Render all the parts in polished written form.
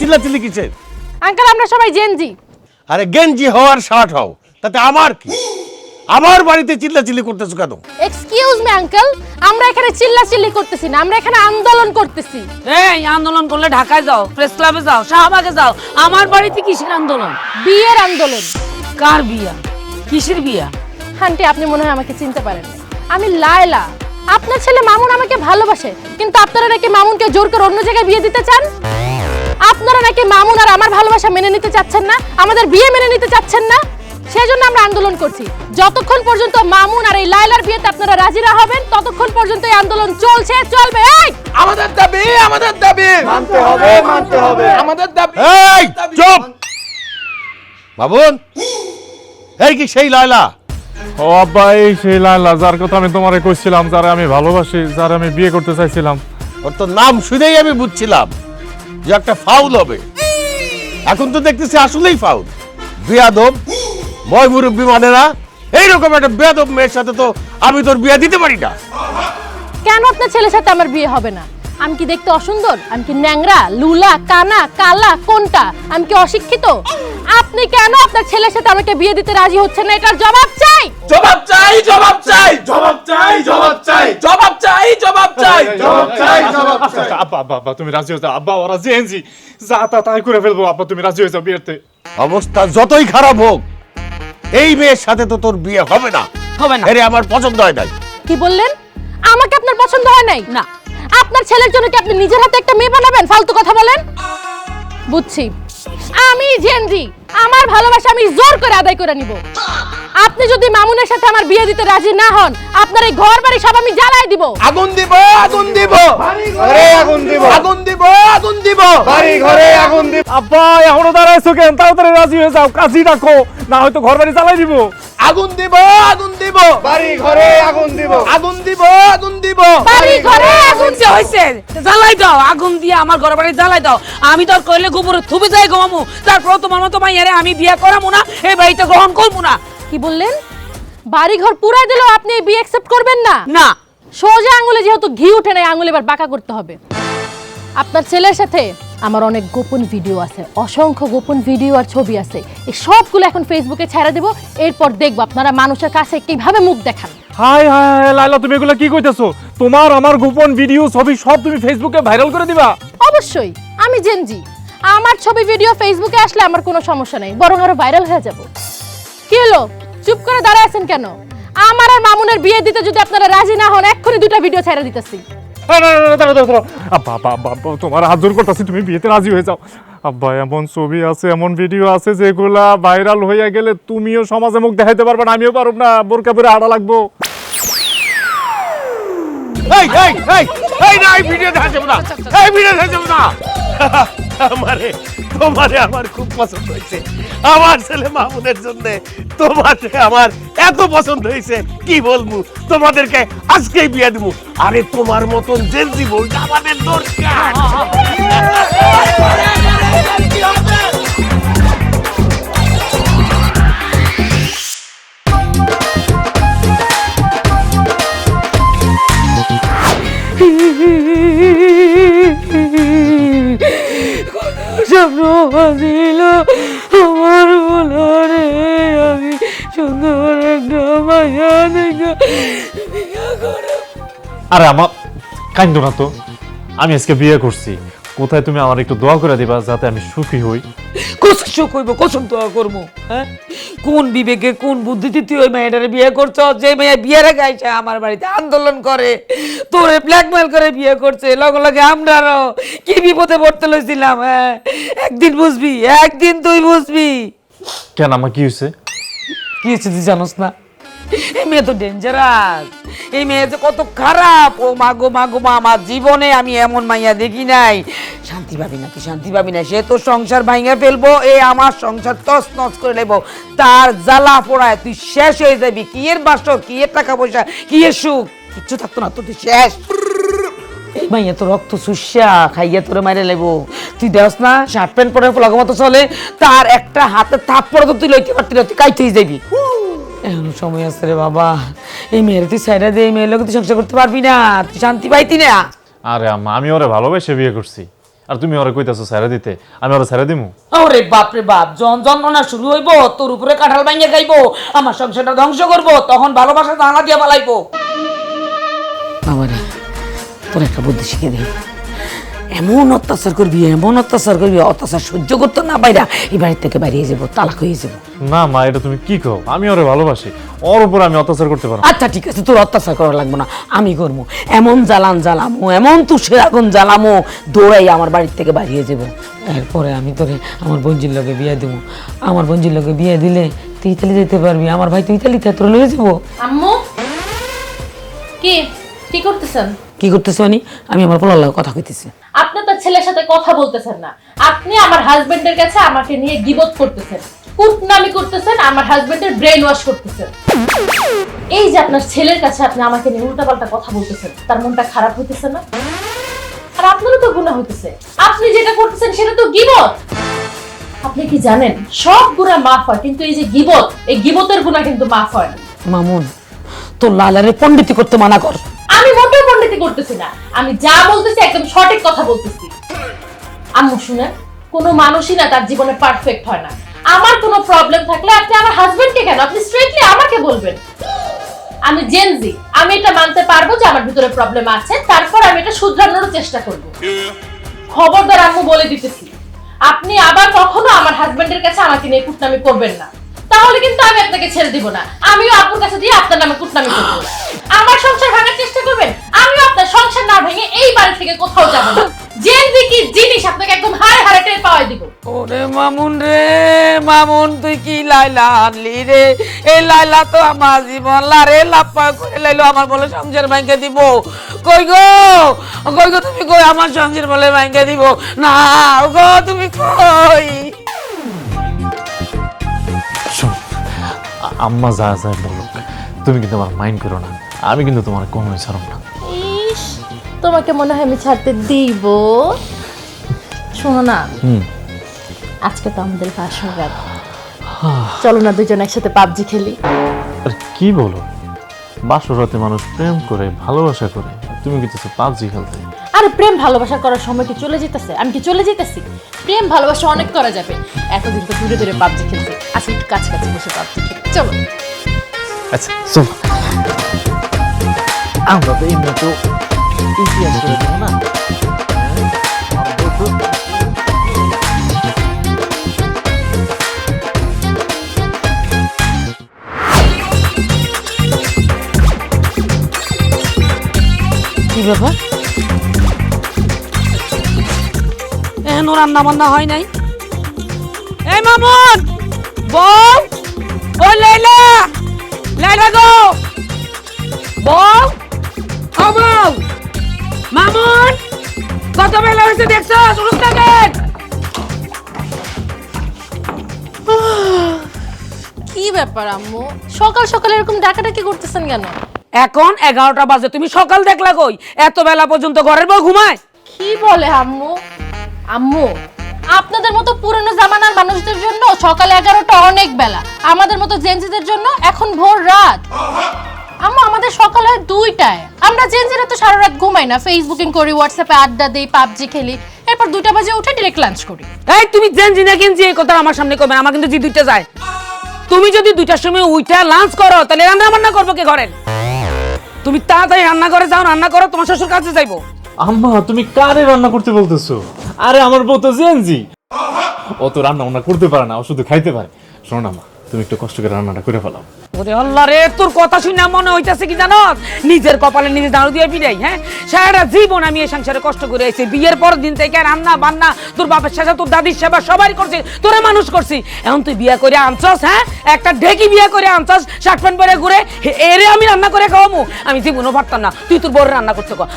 চিল্লাচিল্লি কিসের? আঙ্কেল আমরা সবাই জেনজি। আরে গেঞ্জি হওয়ার শার্ট হও, তাতে আমার কি? আমার বাড়িতে চিল্লাচিল্লি করতেছো কেন? এক্সকিউজ মি আঙ্কেল, আমরা এখানে চিল্লাচিল্লি করতেছি না, আমরা এখানে আন্দোলন করতেছি। এই আন্দোলন করলে ঢাকায় যাও, প্রেস ক্লাবে যাও, শাহবাগে যাও। আমার বাড়িতে কিসের আন্দোলন? বিয়ের আন্দোলন। কার বিয়া? কিসের বিয়া? আন্টি আপনি মনে হয় আমাকে চিনতে পারেন না। আমি লায়লা। আপনার ছেলে মামুন আমাকে ভালোবাসে, কিন্তু আপনারা নাকি মামুনকে জোর করে অন্য জায়গায় বিয়ে দিতে চান। আপনারা নাকি মামুন আর আমার ভালোবাসা মেনে নিতে চাচ্ছেন না, আমাদের বিয়ে মেনে নিতে চাচ্ছেন না। সেজন্য আমরা আন্দোলন করছি। যতক্ষণ পর্যন্ত মামুন আর এই লায়লার বিয়েতে আপনারা রাজি না হবেন, ততক্ষণ পর্যন্ত এই আন্দোলন চলছে, চলবে। এই আমাদের দাবি মানতে হবে, মানতে হবে। আমাদের দাবি। এই চুপ বাবুন, এই কি সেই লায়লা? ও আব্বা, এই সেই লায়লা যার কথা আমি তোমারে কইছিলাম, যারা আমি ভালোবাসি, যারা আমি বিয়ে করতে চাইছিলাম। ওর তো নাম শুনেই আমি বুঝছিলাম যে একটা ফাউল হবে। এখন তো দেখতেছি আসলেই ফাউল। বিয়াদব ময় মুরব্বী মানে না, এইরকম একটা বেয়াদব মেয়ের সাথে তো আমি তোর বিয়ে দিতে পারি না। কেন আপনার ছেলের সাথে আমার বিয়ে হবে না? আমি কি দেখতে অসুন্দর? আমি কি ন্যাংরা, লুলা, কানা, কালা, কোনটা? আমি কি অশিক্ষিত? আপনি কেন আপনার ছেলের সাথে আমাকে বিয়ে দিতে রাজি হচ্ছেন না? এটার জবাব চাই। জবাব চাই, জবাব চাই, জবাব চাই, জবাব চাই, জবাব চাই, জবাব চাই, জবাব চাই, জবাব চাই। আব্বা আব্বা আব্বা তুমি রাজি হয়ে যাও। আব্বা ওরা জেনজি, যা তা তাই করে ফেলবো। আব্বা তুমি রাজি হয়ে যাও বিয়েতে। অবস্থা যতই খারাপ হোক, এই মেয়ের সাথে তো তোর বিয়ে হবে না। হবে না। এরে আমার পছন্দ হয় নাই। কি বললেন? আমাকে আপনার পছন্দ হয় নাই? না। আপনার ছেলের জন্য কি আপনি নিজের হাতে একটা মেয়ে বানাবেন? ফালতু কথা বলেন। বুঝছি, আমি জেনজি, আমার ভালোবাসা আমি জোর করে আদায় করে নিব। আপনি যদি মামুনের সাথে আমার বিয়ে দিতে রাজি না হন, আপনার এই ঘর বাড়ি সব আমি জ্বালায় দিব। আগুন দিব, আগুন দিব, ঘরে আগুন দিব, আগুন দিব, আগুন দিব, বাড়ি ঘরে আগুন দিব। আব্বা এখনো দাঁড়াইছো কেন? তাড়াতাড়ি রাজি হয়ে যাও, কাজী রাখো, না হয়তো ঘর বাড়ি জ্বালাই দিব। আগুন দিব, আগুন দিব, বাড়ি ঘরে আগুন দিব, আগুন দিব, আগুন দিব, বাড়ি ঘরে আগুন যে হইছে জ্বালাই দাও, আগুন দিয়ে আমার ঘর বাড়ি জ্বালাই দাও। আমি তো আর কইলে গোবরে থুবে যাই ঘুমামু, তারপর তোমার মতো মাইয়ারে আমি বিয়ে করামু না, এই বাড়িতে গ্রহণ করবো না। কি বললেন? বাড়ি ঘর পুরাই দিলেও আপনি এই বিয়ে অ্যাকসেপ্ট করবেন না? না। সোজা আঙ্গুলে যেহেতু ঘি উঠে নাই, আঙ্গুলে এবার বাঁকা করতে হবে। আপনার ছেলের সাথে আমার অনেক গোপন ভিডিও আছে, অসংখ্য গোপন ভিডিও আর ছবি আছে। এই সবগুলো এখন ফেসবুকে ছেড়ে দেব, এরপর দেখব আপনারা মানুষের কাছে কিভাবে মুখ দেখান। হাই হাই হাই লায়লা, তুমি এগুলা কি কইতেছো? তোমার আমার গোপন ভিডিও ছবি সব তুমি ফেসবুকে ভাইরাল করে দিবা? অবশ্যই, আমি জেনজি, আমার ছবি ভিডিও ফেসবুকে আসলে আমার কোনো সমস্যা নেই, বরং আরো ভাইরাল হয়ে যাব। কি হলো, চুপ করে দাঁড়ায় আছেন কেন? আমার আর মামুনের বিয়ে দিতে যদি আপনারা রাজি না হন, এক্ষুনি দুটো ভিডিও ছেড়ে দিতেছি। আব্বা আব্বা আব্বা তোমার হাত জোর করতেছি, তুমি বিয়েতে রাজি হয়ে যাও। আব্বা এমন ছবি আছে, এমন ভিডিও আছে যেগুলা ভাইরাল হয়ে গেলে তুমিও সমাজে মুখ দেখাইতে পারবে না, আমিও পারব না, বোরকা পরে আড়া লাগবো। এই এই এই এই না, এই ভিডিও দেখা যাবে না, এই ভিডিও দেখা যাবে না। আমারে তোমারে আমার খুব পছন্দ হয়েছে। আমার ছেলে মামুনের জন্য তোমারে আমার এত পছন্দ হয়েছে, কি বলবো, তোমাদেরকে আজকেই বিয়ে দেবো। আরে তোমার মতন জেনজি বউটা আমাদের দরকার। স্বপ্ন ছিল আমার মনে, আমি সুন্দর একটা মাইয়া দেখে। আরে আমার কান্দো না তো, আমি আজকে বিয়ে করছি। কোথায় তুমি আমার একটু দোয়া করে দিবা যাতে আমি সুখী হই। সুখ হইব, কোসম দোয়া করবো? হ্যাঁ, কোন বিবেকে কোন বুদ্ধিতে তুই ওই মেয়েটারে বিয়ে করছ? যে মেয়ে বিয়ের আগে আইসা আমার বাড়িতে আন্দোলন করে, তোরে ব্ল্যাকমেল করে বিয়ে করছে, লগে লগে আমরাও কি বিপদে পড়তে লইছিলাম। হ্যাঁ, একদিন বুঝবি, একদিন তুই বুঝবি। কেন, আমার কি হয়েছে? কি হয়েছে তুই জানোস না? এই মেয়ে তো ডেঞ্জারাস, এই মেয়ে যে কত খারাপ। ও মাগো মাগো মা, আমার জীবনে আমি এমন মাইয়া দেখি নাই। শান্তি পাবি না তুই, শান্তি পাবি না। সে তো সংসার ভাঙে ফেলবো, এই আমার সংসার তস নস করে নেবো। তার জ্বালা পোড়ায় তুই শেষ হয়ে যাবি। কি এর বাসর, কি এর টাকা পয়সা, কি এর সুখ, কিচ্ছু থাকতো না তো, তুই শেষ। এই মাইয়া তো রক্ত শুষা খাইয়া তোরে মাইরে লাইবো। তুই দেখ না শার্ট প্যান্ট পরে ফলাগো মতো চলে, তার একটা হাতে থাপ পরে তো তুই লইতে পারতি না, তুই কাইতেই যাবি। এখন সময় আছে রে বাবা, এই মেয়ের তুই সাইডা দে, এই মেয়ের লোক তুই সংসার করতে পারবি না, তুই শান্তি পাইতি না। আরে আম্মা, আমি ওরে ভালোবেসে বিয়ে করছি, আর তুমি ওরে কইতাছো ছেড়ে দিতে, আমি ওরে ছেড়ে দিমু? ওরে বাপ রে বাপ, যন্ত্রণা শুরু হইব, তোর উপরে কাঁঠাল ভাঙিয়ে খাইবো, আমার সংসারটা ধ্বংস করবো, তখন ভালোবাসা জানা দিয়ে পালাইবো। বাবারে, তোর একটা বুদ্ধি শিখে দিই, এমন অত্যাচার করবি, এমন অত্যাচার করবি, অত্যাচার সহ্য করতে না পাইরা এই বাড়ির থেকে বেরিয়ে যাবো, তালাক হয়ে যাবো। না মা, এটা তুমি কি কও? আমি ওরে ভালোবাসি, ওর উপর আমি অত্যাচার করতে পারবো? আচ্ছা ঠিক আছে, তোর অত্যাচার করা লাগবো না, আমি করবো। এমন জ্বালান জ্বালামো, এমন তুষের আগুন জ্বালামো, দৌড়াই আমার বাড়ির থেকে বেরিয়ে যাবো। এরপরে আমি তোরে আমার বোনজির লগে বিয়ে দেবো। আমার বোনজির লগে বিয়ে দিলে তুই ইতালি যেতে পারবি, আমার ভাই তুই ইতালি থেকে তোর লয়ে যাবো। আম্মু কি কি করতেছেন? কি করতেছ মানে? আমি আমার পোলার লগে কথা কইতেছি। আপনি তো ছেলের সাথে কথা বলতেছেন না, আপনি আমার হাজবেন্ডের কাছে আমাকে নিয়ে গিবত করতেছেন, কুটনামি করতেছেন, আমার হাজবেন্ডের ব্রেন ওয়াশ করতেছেন। এই যে আপনার ছেলের কাছে আপনি আমাকে নিয়ে উল্টাপাল্টা কথা বলতেছেন, তার মনটা খারাপ হইতেছে না? আর আপনারও তো গুনাহ হইতেছে, আপনি যেটা করতেছেন সেটা তো গিবত। আপনি কি জানেন সব গুনাহ মাফ হয়, কিন্তু এই যে গিবত, এই গিবতের গুনাহ কিন্তু মাফ হয় না। মামুন, তোর লালারে পণ্ডিতি করতে মানা কর। আমি মোটেও পণ্ডিতি করতেছি না, আমি যা বলতেছি একদম সঠিক কথা বলতেছি। আম্মু শুনেন, কোনো মানুষই না তার জীবনে পারফেক্ট হয় না। আমার কোনো প্রবলেম থাকলে আপনি আমার হাজবেন্ডকে কেন, আপনি স্ট্রেটলি আমাকে বলবেন। আমি জেনজি, আমি এটা মানতে পারবো যে আমার ভিতরে প্রবলেম আছে, তারপর আমি এটা শুধরানোর চেষ্টা করব। খবরদার আম্মু বলে দিতেছি, আপনি আবার কখনো আমার হাজবেন্ডের কাছে আমাকে নিয়ে কুটনামি করবেন না, তাহলে কিন্তু আমি আপনাকে ছেড়ে দিব না। আমিও আপুর কাছে দিয়ে আপনার নামে কুটনামি করব। আমার সংসার ভাঙার চেষ্টা করবেন, আমিও আপনার সংসার না ভেঙে এই বাড়ি থেকে কোথাও যাব না। জেনজি কি জিনিস আপনাকে একদম হাড়ে হাড়ে টের পাওয়াই দিব। ওরে মামুন রে, মামুন তুই কি লাইলা আনলি রে? এই লাইলা তো আমার জীবন লারে লাপা করে লাইলো, আমার বলে সংসার ভাঙে দিব। কই গো, কই গো তুমি, কই আমার সংসার বলে ভাঙে দিব? না গো, তুমি কই? শোন, আম্মা যা যা বলো, তুমি কিন্তু আমার মাইন্ড করো না, আমি কিন্তু তোমার কোনোই ছাড়ব না। ইস, তোমাকে মনে হয় আমি ছাড়তে দিব? শোনো না, আজকে তো আমাদের ফাঁসর রাত, চলো না দুজন একসাথে পাবজি খেলি। আর কি বলো, বাসরাতে মানুষ প্রেম করে, ভালোবাসা করে, তুমি কিন্তু পাবজি খেলতে? আরে প্রেম ভালোবাসা করার সময় কি চলে যেতেছে? আমি কি চলে যেতেছি? প্রেম ভালোবাসা অনেক করা যাবে, এতদিন তো দূরে দূরে পাবজি খেলতে, আজকে একটু কাছাকাছি বসে পাবজি খেলি, চলো। আচ্ছা চলো, আমরা তো এমনি তো ইতিহাস করে দেবো না। কি ব্যাপার? এখনো রান্না বান্না হয় নাই? এই মামুন, বউ, ও লাইলা, লাইলা গো, বউ, ও বউ, মামুন, কত বেলা হয়েছে দেখছো? শুরু থাকেন। কি ব্যাপার আম্মু, সকাল সকাল এরকম ডাকাডাকি করতেছেন কেন? এখন 11টা বাজে, তুমি সকাল দেখলা কই? এত বেলা পর্যন্ত ঘরের বউ ঘুমায়? কি বলে আম্মু? আম্মু, আপনাদের মতো পুরনো জামানার মানুষদের জন্য সকাল 11টা অনেক বেলা, আমাদের মতো জেনজিদের জন্য এখন ভোর রাত। আম্মু, আমাদের সকাল হয় 2টায়, আমরা জেনজিরা তো সারা রাত ঘুমাই না, ফেসবুকিং করি, হোয়াটসঅ্যাপে আড্ডা দেই, পাবজি খেলি, এরপর 2টা বাজে উঠে ডিরেক্ট লাঞ্চ করি। এই তুমি জেনজি না গেনজি এই কথা আমার সামনে কবে? আমার কিন্তু জি 2টা যায়। তুমি যদি 2টার সময় উইটা লাঞ্চ করো, তাহলে রান্না বান্না করবো কে ঘরের? তুমি তাড়াতাড়ি রান্না করে যাও, রান্না করো, তোমার শ্বশুর কাছে যাইবো। আম্মা, তুমি কারে রান্না করতে বলতেছো? আরে আমার বউ তো জেনজি, ও তো রান্না বান্না করতে পারে না, ও শুধু খাইতে পারে। শোনো না মা, তুমি একটু কষ্ট করে রান্নাটা করে ফেলাও। ওরে আল্লাহ রে, তোর কথা শুনে মনে হইতাছে কি জানো, নিজের কপালে নিজে দাঁড়ু দিয়ে পিড়াই। হ্যাঁ, সারা জীবন আমি এই সংসারে কষ্ট করে আইছি, বিয়ের পর দিন থেকে রান্না বান্না, তোর বাপের সেবা, তোর দাদির সেবা সবাই করছি, তোরে মানুষ করছি। এখন তুই বিয়ে করে আনছস, হ্যাঁ, একটা ঢেকি বিয়ে করে আনছস, শার্ট প্যান্ট পরে ঘুরে, এরে আমি রান্না করে খাওয়ামু? আমি জীবনও পারতাম না। তুই তোর বউরে রান্না করতে কর।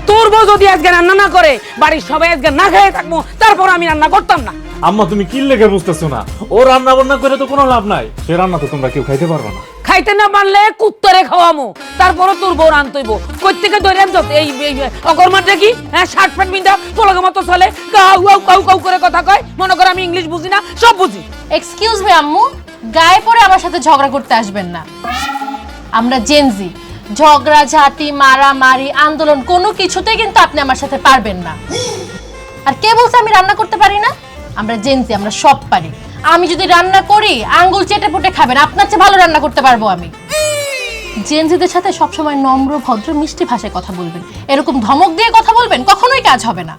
তোর বউ যদি আজকে রান্না না করে, বাড়ির সবাই আজকে না খেয়ে থাকবো, তারপর আমি রান্না করতাম না। আম্মা, তুমি কি লেগে বুঝতেছো না? ও রান্না বান্না করে তো কোনো লাভ নাই, সে রান্না তো তোমরা কেউ খাইতে পারবে না। খাইতে না পারলে কুত্তরে খাওয়ামু, তারপরে তোর বউ আনতইব। কই থেকে ধরে আনছত এই অকর্মাটা কি? হ্যাঁ, শার্ট প্যান্ট বিন্দা তোলার মতো চলে, কাউ কাউ কাউ কাউ করে কথা কয়, মনে করে আমি ইংলিশ বুঝি না, সব বুঝি। এক্সকিউজ মি আম্মু, গায়ে পড়ে আমার সাথে ঝগড়া করতে আসবেন না। আমরা জেনজি, ঝগড়া ঝাঁটি মারামারি আন্দোলন কোনো কিছুতেই কিন্তু আপনি আমার সাথে পারবেন না। আর কে বলছে আমি রান্না করতে পারি না? আমরা জেনজি, আমরা সব পারি। আমি যদি রান্না করি আঙ্গুল চেটে পুটে খাবেন, আপনার চেয়ে ভালো রান্না করতে পারবো আমি। জেনজিদের সাথে সবসময় নম্র ভদ্র মিষ্টি ভাষায় কথা বলবেন, এরকম ধমক দিয়ে কথা বলবেন কখনোই কাজ হবে না।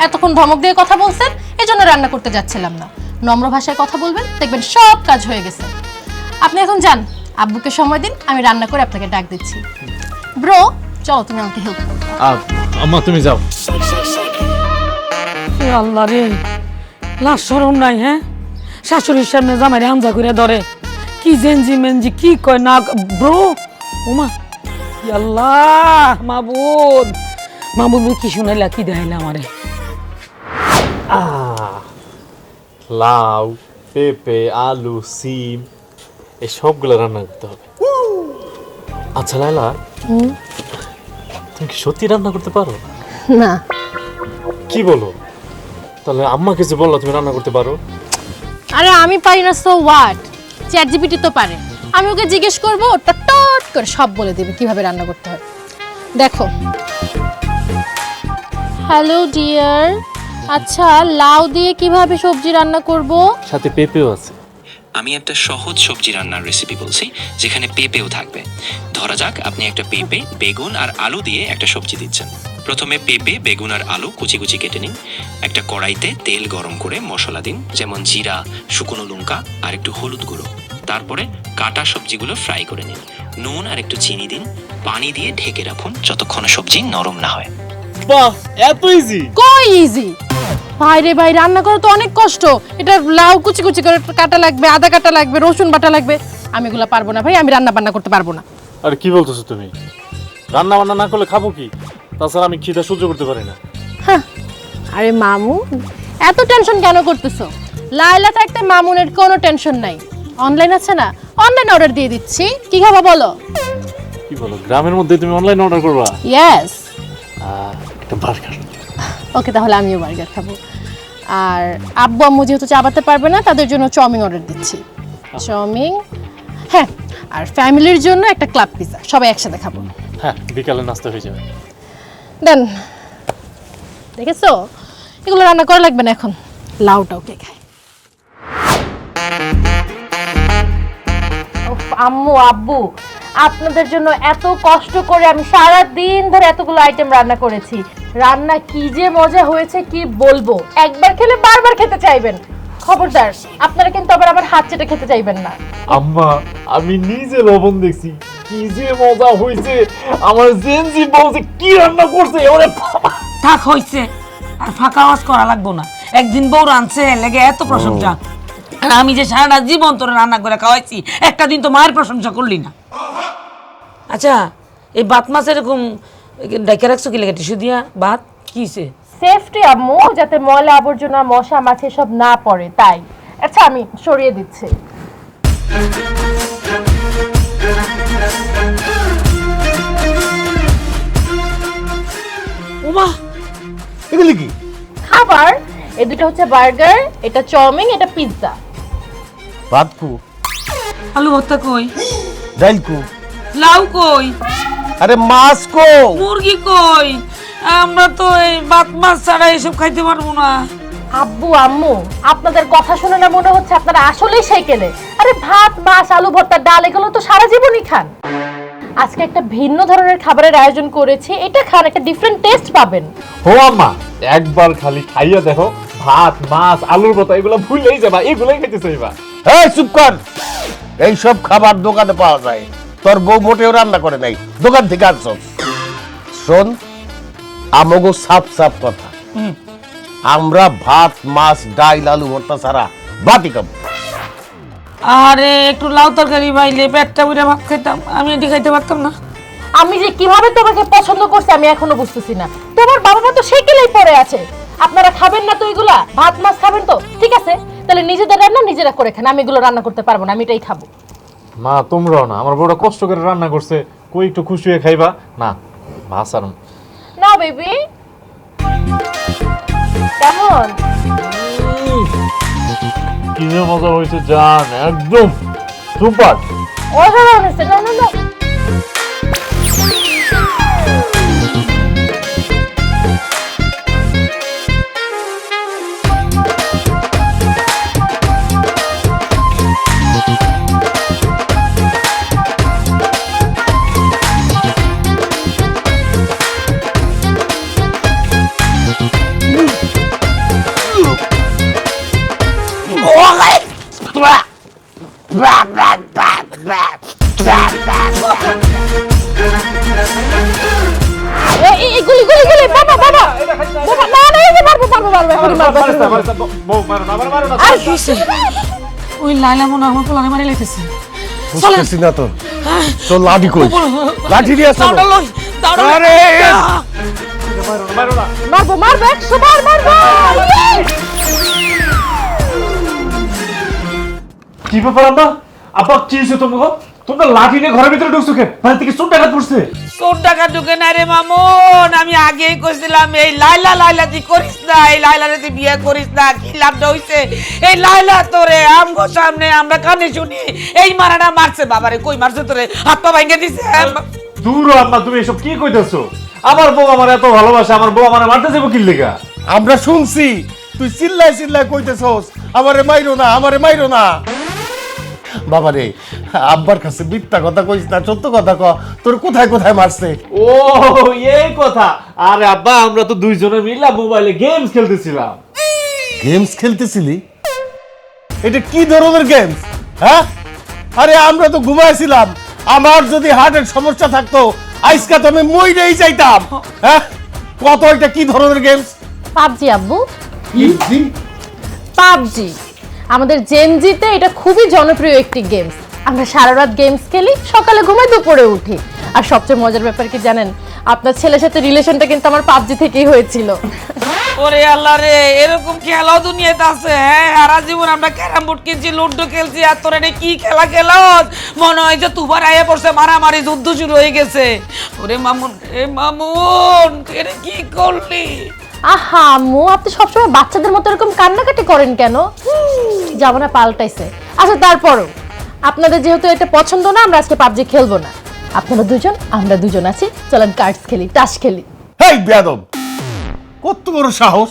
এতক্ষণ ধমক দিয়ে কথা বলছেন, এজন্য রান্না করতে যাচ্ছিলাম না। নম্র ভাষায় কথা বলবেন, দেখবেন সব কাজ হয়ে গেছে। আপনি এখন যান, আব্বুকে সময় দিন, আমি রান্না করে আপনাকে ডাক দিচ্ছি। ব্রো, চলো তুমি আমাকে হেল্প করো। আম্মা তুমি যাও। এ আল্লাহ রে, লাশ শরম নাই? হ্যাঁ, শাশুড়ির সামনে জামাইরে হামজা করে ধরে, কি জেনজি মেনজি কি কয় না। ব্রো, ওমা, ই আল্লাহ, মাবুদ মাবুদ কি শুনাইলা, কি দেখাইলা আমারে? লাউ, পেঁপে, আলু, সিম, এই সবগুলো রান্না করতে হবে। আচ্ছা লাইলা, তুমি কি সত্যি রান্না করতে পারো? না। কি বলো? তাহলে আম্মাকে যে বললো তুমি রান্না করতে পারো? আরে আমি পারি না, সো হোয়াট? চ্যাট জিপিটি তো পারে। আমি ওকে জিজ্ঞেস করবো, ওটা টট করে সব বলে দেবে কিভাবে রান্না করতে হয়। দেখো, হ্যালো ডিয়ার, আচ্ছা লাউ দিয়ে কিভাবে সবজি রান্না করব? সাথে পেঁপেও আছে। আমি একটা সহজ সবজি রান্নার রেসিপি বলছি, যেখানে পেঁপেও থাকবে। ধরা যাক আপনি একটা পেঁপে, বেগুন আর আলু দিয়ে একটা সবজি দিচ্ছেন। প্রথমে পেঁপে, বেগুন আর আলু কুচি কুচি কেটে নিন। একটা কড়াইতে তেল গরম করে মশলা দিন, যেমন জিরা, শুকনো লঙ্কা আর একটু হলুদ গুঁড়ো। তারপরে কাটা সবজিগুলো ফ্রাই করে নিন। নুন আর একটু চিনি দিন, পানি দিয়ে ঢেকে রাখুন যতক্ষণ সবজি নরম না হয়। বাহ, এত ইজি! কই ইজি? ভাইরে ভাই, রান্না করা তো অনেক কষ্ট। এটা লাউ কুচি কুচি করে কাটা লাগবে, আদা কাটা লাগবে, রসুন বাটা লাগবে। আমি এগুলো পারবো না ভাই, আমি রান্না বান্না করতে পারবো না। আরে কি বলতেছো তুমি? রান্না বান্না না করলে খাবো কি? তাছাড়া আমি খিদা সহ্য করতে পারি না। হ্যাঁ, আরে মামু, এত টেনশন কেন করতেছো? লায়লা থাকতে মামুনের কোনো টেনশন নাই। অনলাইন আছে না, অনলাইন অর্ডার দিয়ে দিচ্ছি। কি খাবো বলো? কি বলো, গ্রামের মধ্যে তুমি অনলাইন অর্ডার করবা? ইয়েস। একটা বার্গার। ওকে, তাহলে আমিও বার্গার খাবো। আর আব্বু আম্মু যেহেতু চাবাতে পারবে না, তাদের জন্য চাউমিন অর্ডার দিচ্ছি। চাউমিন, হ্যাঁ। আর ফ্যামিলির জন্য একটা ক্লাব পিৎজা, সবাই একসাথে খাবো। হ্যাঁ, বিকালে নাস্তা হয়ে যাবে। দেন, দেখেছো, এগুলো রান্না করা লাগবে না এখন। লাউটাও কে খায়? আম্মু আব্বু, আপনাদের জন্য এত কষ্ট করে আমি সারা দিন ধরে এতগুলো আইটেম রান্না করেছি। রান্না কি যে মজা হয়েছে কি বলবো। একবার খেলে বারবার খেতে চাইবেন। খবরদার, আপনারা কিন্তু আবার আমার হাত চেটে খেতে চাইবেন না। আম্মা, আমি নিজে লবণ দেখছি, কি যে মজা হইছে। আমার জেনজি বলছে কি রান্না করছে, ওরে বাবা! থাক, হইছে, আর ফাঁকা আওয়াজ করা লাগবো না। একদিন বউ রাঁধছে লেগে এত প্রশংসা, আর আমি যে সারাটা জীবন তোরে রান্না করে খাওয়াইছি, একটা দিন তো মায়ের প্রশংসা করলি না। আচ্ছা, এই ভাত মাছ এরকম ডাইকা রাখছো কি লেগে? টিস্যু দিয়া ভাত কিছে? সেফটি আম্মু, যাতে ময়লা আবর্জনা মশা মাছি সব না পড়ে, তাই। আচ্ছা, আমি সরিয়ে দিচ্ছি। ওমা, এগুলি কি? খাবার, এই দুটো হচ্ছে বার্গার, এটা চাউমিন, এটা পিৎজা। ভাত কু, আলু ভর্তা কই? ডাল কু, লাউ কই? আরে মাছ কো, মুরগি কই? আমরা তো এই ভাত মাছ ছাড়া এসব খাইতে পারবো না। আব্বু আম্মু, আপনাদের কথা শুনে না মনে হচ্ছে আপনারা আসলেই সাইকেলে। আরে ভাত মাছ আলু ভর্তা ডাল এগুলো তো সারা জীবনই খান। আজকে একটা ভিন্ন ধরনের খাবারের আয়োজন করেছি, এটা খান, একটা ডিফারেন্ট টেস্ট পাবেন। হো আম্মা, একবার খালি খাইয়া দেখো, ভাত মাছ আলুর ভর্তা এগুলো ভুলেই যাবা, এগুলাই খেতে চাইবা। এই চুপ কর। এই সব খাবার দোকানে পাওয়া যায়, তোর বউ মোটেও রান্না করে নাই, দোকান থেকে আনছ। শোন, আমগো সাপ সাপ কথা, আমরা ভাত মাছ ডাইল আলু ভর্তা ছাড়া বাটি খাবো। আরে একটু লাউ তরকারি পাইলে পেটটা বুড়ে ভাত খাইতাম, আমি এটি খাইতে পারতাম না। আমি যে কিভাবে তোমাকে পছন্দ করছি আমি এখনো বুঝতেছি না। তোমার বাবা মা তো সাইকেলেই পড়ে আছে। আপনারা খাবেন না তো এগুলা? ভাত মাছ খাবেন তো? ঠিক আছে, তাহলে নিজেদের রান্না নিজেরা করে খান। আমি এগুলো রান্না করতে পারবো না, আমি এটাই খাবো। মা তোমরাও না, আমার বউটা কষ্ট করে রান্না করছে, কই একটু খুশি হয়ে খাইবা না। ভাত আর না বেবি, কেমন? কি যে মজা হয়েছে জান, একদম সুপার। অসাধারণ হয়েছে। না না না, এই গুলি গুলি গুলি, বাবা বাবা বাবা, না না, এই যে মারবো মারবো মারবো, এখনই মারবো, এখনই মারবো। আর কি হইছে? ওই লাইলা মনে হয় আমার পোলারে মারি লাইতেছে। বুঝতেছি না তো, তোর লাঠি কই? লাঠি দিয়ে আসো। দাঁড়া লই, দাঁড়া। আরে মারবো মারবো, 100 বার মারবো। কি ব্যাপার আব্বা? আব্বা কি হয়েছে তোমাকে? তোমরা লাঠি নিয়ে ঘরের ভিতরে ঢুকছো কেন? মানে থেকে চোর ডাকাত পড়ছে। চোর টাকা ঢুকে না রে মামুন, আমি আগেই কইছিলাম এই লাইলা লাইলা তুই করিস না, এই লাইলা তুই বিয়ে করিস না। কি লাভটা হইছে? এই লাইলা তোরে আমগো সামনে আমরা কানে শুনি এই মারাটা মারছে। বাবারে কই মারছে তোরে? হাত পা ভাঙে দিছে। দূর হ আম্মা, তুমি এসব কি কইতাছো? আমার বউ আমার এত ভালোবাসে, আমার বউ আমার মারতে যাবো কি লেগা? আমরা শুনছি তুই চিল্লাই চিল্লাই কইতেছস আমারে মাইরো না, আমারে মাইরো না। বাবারে, আব্বার কাছে মিথ্যা কথা কইস না, সত্য কথা ক। তোর কোথায় কোথায় মারছে? ও এই কথা। আরে আব্বা, আমরা তো দুইজনে মিলে মোবাইলে গেমস খেলতেছিলাম। গেমস খেলতেছিলি? এটা কি ধরনের গেমস? হ্যাঁ, আরে আমরা তো ঘুমাইছিলাম। আমার যদি হার্টের সমস্যা থাকতো আজকে তো আমি মইরেই যাইতাম। হ্যাঁ, কত এটা কি ধরনের গেমস? পাবজি আব্বু, পাবজি আমাদের জেনজিতে এটা খুবই জনপ্রিয় একটি গেমস। আমরা সারা রাত গেমস খেলি, সকালে ঘুমাই, দুপুরে উঠি। আর সবচেয়ে মজার ব্যাপার কি জানেন? আপনার ছেলের সাথে রিলেশনটা কিন্তু আমার পাবজি থেকেই হয়েছিল। ওরে আল্লাহ রে, এরকম খেলাও দুনিয়াতে আছে? হ্যাঁ, সারা জীবন আমরা ক্যারাম বোর্ড খেলছি, লুডো খেলছি, আর তোর এটা কি খেলা খেলাস? মনে হয় যে তুবার আয়ে পড়ছে, মারামারি যুদ্ধ শুরু হয়ে গেছে। ওরে মামুন, এ মামুন, এটা কি করলি? আহা আম্মু, আপনি সবসময় বাচ্চাদের মতো এরকম কান্নাকাটি করেন কেন? জামানা পাল্টাইছে। আচ্ছা তারপরও আপনাদের যেহেতু এটা পছন্দ না, আমরা আজকে পাবজি খেলবো না। আপনারা দুজন, আমরা দুজন আছি, চলেন কার্ডস খেলি, তাস খেলি। হেই বেয়াদব, কত বড় সাহস!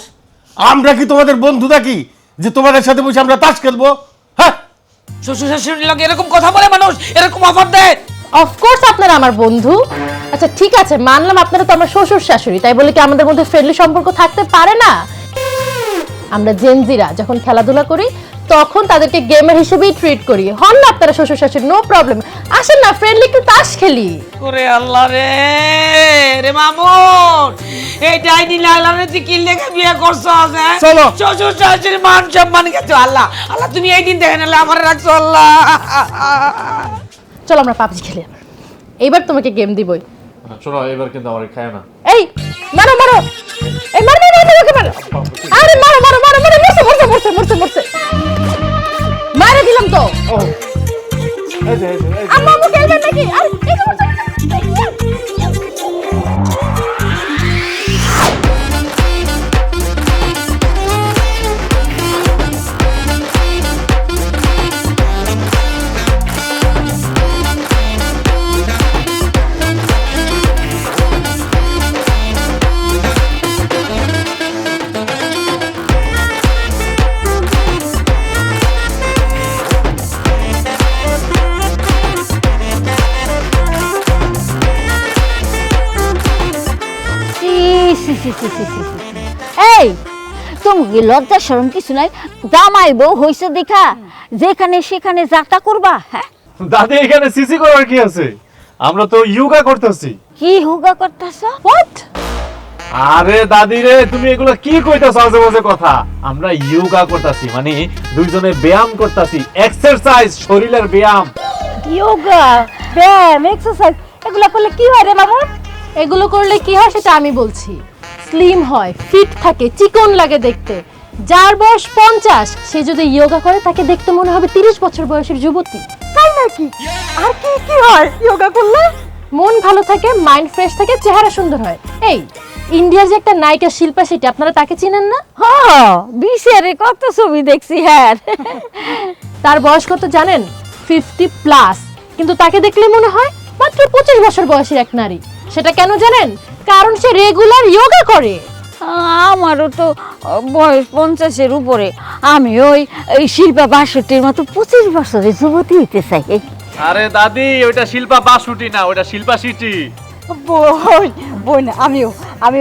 আমরা কি তোমাদের বন্ধু নাকি যে তোমাদের সাথে বসে আমরা তাস খেলবো? হ্যাঁ, শ্বশুর শাশুড়ির লোক এরকম কথা বলে মানুষ? এরকম অফার দেয়? অফকোর্স আপনারা আমার বন্ধু। আচ্ছা ঠিক আছে, মানলাম আপনারা তো আমার শ্বশুর শাশুড়ি, তাই বলে কি আমাদের মধ্যে ফ্রেন্ডলি সম্পর্ক থাকতে পারে না? আমরা জেনজিরা যখন খেলাধুলা করি তখন তাদেরকে গেমার হিসেবেই ট্রিট করি। হন না আপনারা শ্বশুর শাশুড়ি, নো প্রবলেম। আসেন না, ফ্রেন্ডলি একটু তাস খেলি। ওরে আল্লাহ রে, রে মামুন, এই ডাইনি লালারে তুই কি লেগে বিয়ে করছস? হ্যাঁ, চলো। শ্বশুর শাশুড়ির মান সম্মান গেছে। আল্লাহ আল্লাহ, তুমি এই দিন দেখে নিলে আমার রাখছো। আল্লাহ, চলো আমরা পাবজি খেলি। এইবার তোমাকে গেম দিবই। শোনো, এবার কিন্তু আমার খায় না। এই মারো মারো, এই মারো মারো মারো, ওকে মারো। আরে মারো মারো মারো মারো, মরছে মরছে মরছে মরছে মরছে, মারে দিলাম তো। আম্মা আম্মু খেলবেন নাকি? আরে এই তো মরছে। এই তুমি লজ্জা শরম কিছু নাই? জামাই বউ হইছে দেখা যেখানে সেখানে যাত্রা করবা? হ্যাঁ, দাদি এখানে সিসি করার কি আছে? আমরা তো ইয়োগা করতেছি। কি হুগা করতেছ? হোয়াট? আরে দাদি রে, তুমি এগুলো কি কইতাছ আজে বাজে কথা? আমরা ইয়োগা করতেছি, মানে দুইজনে ব্যায়াম করতেছি, এক্সারসাইজ, শরীরের ব্যায়াম। যোগা, ব্যায়াম, এক্সারসাইজ এগুলা করলে কি হয় রে মামুন? এগুলো করলে কি হয় সেটা আমি বলছি। স্লিম হয়, ফিট থাকে, চিকন লাগে দেখতে। যার বয়স 50, সে যদি যোগা করে তাকে দেখতে মনে হবে 30 বছর বয়সের যুবতী। তাই নাকি? আর কি কি হয় যোগা করলে? মন ভালো থাকে, মাইন্ড ফ্রেশ থাকে, চেহারা সুন্দর হয়। এই ইন্ডিয়ার যে একটা নায়িকা শিল্পা শেট্টি, আপনারা তাকে চিনেন না? হ্যাঁ বিশারে কত ছবি দেখছি হ্যাঁ। তার বয়স কত জানেন? 50 প্লাস, কিন্তু তাকে দেখলে মনে হয় মাত্র 25 বছর বয়সের এক নারী। সেটা কেন জানেন? কারণ সে রেগুলার যোগা করে। আমারও তো বয়স 50-এর উপরে, আমি ওই শিল্পা 62-র মতো 25 বছরের যুবতী হইতে চাই। আরে দাদি, ওইটা শিল্পা বাসুটি না, ওইটা শিল্পা সিটি। বোন আমি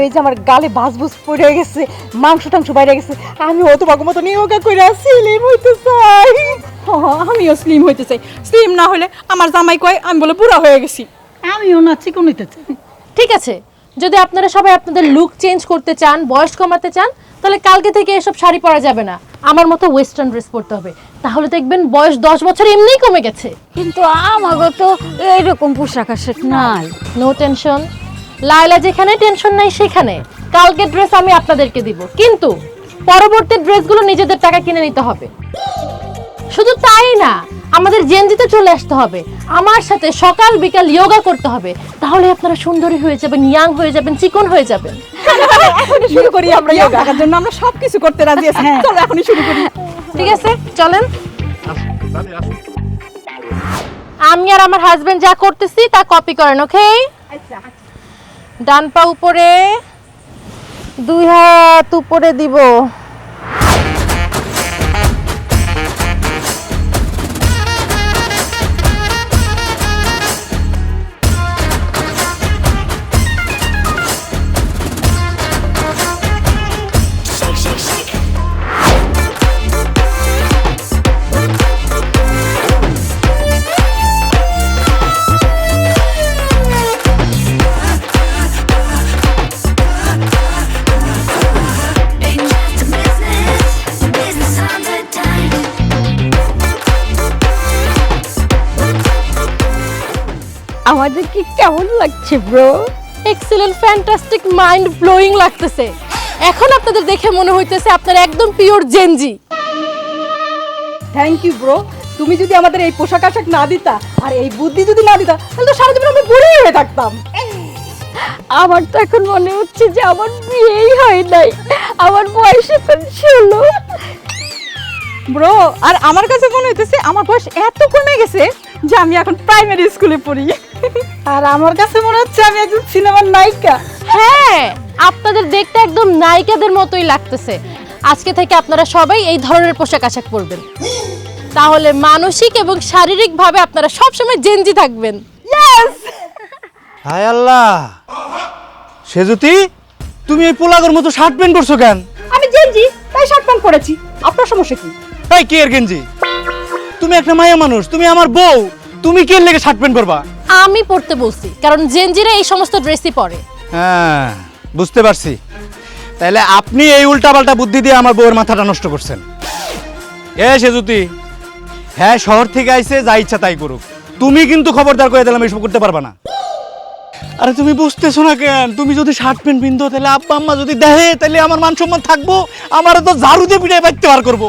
ওই যে আমার গালে ভাসভুস পড়ে গেছে, মাংস টাংস বাইরে গেছে, আমি অত বাগো মতো নিয়োগা করে স্লিম হইতে চাই। আমিও স্লিম হইতে চাই। স্লিম না হলে আমার জামাই কয় আমি বলে বুড়া হয়ে গেছি। আমিও না চিকন হইতে চাই। ঠিক আছে, যদি আপনারা সবাই আপনাদের লুক চেঞ্জ করতে চান, বয়স কমাতে চান, তাহলে কালকে থেকে এসব শাড়ি পরা যাবে না, আমার মতো ওয়েস্টার্ন ড্রেস পরতে হবে। তাহলে দেখবেন বয়স 10 বছর এমনিই কমে গেছে। কিন্তু আমাগো তো এইরকম পোশাক আশাক নাই। নো টেনশন, লায়লা যেখানে টেনশন নাই সেখানে। কালকে ড্রেস আমি আপনাদেরকে দিব, কিন্তু পরবর্তী ড্রেসগুলো নিজেদের টাকা কিনে নিতে হবে। শুধু তাই না, আমাদের জেনজিতে চলে আসতে হবে, আমার সাথে সকাল বিকাল যোগা করতে হবে। তাহলে আপনারা সুন্দরী হয়ে যাবেন, ইয়াং হয়ে যাবেন, চিকন হয়ে যাবেন। এখনই শুরু করি আমরা যোগা করার জন্য, আমরা সবকিছু করতে রাজি আছি। চলো এখনই শুরু করি। ঠিক আছে, চলেন। আমি আর আমার হাজবেন্ড যা করতেছি তা কপি করেন, ওকে? ডান পা উপরে, 2 হাত উপরে দিব। আমাদের কি কেমন লাগছে bro? Excellent, fantastic, mind blowing লাগতেছে। এখন আপনাদের দেখে মনে হইতেছে আপনারা একদম pure Gen Z. Thank you bro. তুমি যদি আমাদের এই পোশাক আশাক না দিতা আর এই বুদ্ধি যদি না দিতা, তাহলে তো সারা জীবন আমরা বুড়ি হয়ে থাকতাম। আমার তো এখন মনে হচ্ছে যে আমার বিয়েই হয় নাই, আমার বয়স এখন 16। ব্রো, আর আমার কাছে মনে হইতেছে আমার বয়স এত কমে গেছে যে আমি এখন প্রাইমারি স্কুলে পড়ি। আর আমার কাছে মনে হচ্ছে আমি একজন সিনেমার নায়িকা। হ্যাঁ, আপনাদের দেখতে একদম নায়িকাদের মতোই লাগতেছে। আজকে থেকে আপনারা সবাই এই ধরনের পোশাক আশাক পরবেন, তাহলে মানসিক এবং শারীরিকভাবে আপনারা সবসময় জেনজি থাকবেন। হায় আল্লাহ, সেজুতি তুমি এই পোলাগর মতো শার্ট প্যান্ট পরছো কেন? আমি জেনজি তাই শার্ট প্যান্ট পরেছি, আপনার সমস্যা কি? তাই কি এর গেঞ্জি? তুমি একটা মায়া মানুষ, তুমি আমার বউ, তুমি কি এর লেগে শার্ট প্যান্ট পরবা? আমি পড়তে বলছি, কারণ জেনজিরা এই সমস্ত ড্রেসই পরে। হ্যাঁ, বুঝতে পারছি। তাহলে আপনি এই উল্টাপাল্টা বুদ্ধি দিয়ে আমার বউয়ের মাথাটা নষ্ট করছেন। এ সেজুতি, হ্যাঁ শহর থেকে আইছে, যা ইচ্ছা তাই করুক, তুমি কিন্তু খবরদার করে দিলাম এসব করতে পারবা না। আরে তুমি বুঝতেছো না কেন? তুমি যদি শার্ট প্যান্ট পিনতো, তাহলে আব্বা আম্মা যদি দেখে, তাহলে আমার মান সম্মান থাকবো? আমার তো ঝাড়ু দিয়ে পিটাই বাইতে বার করবো।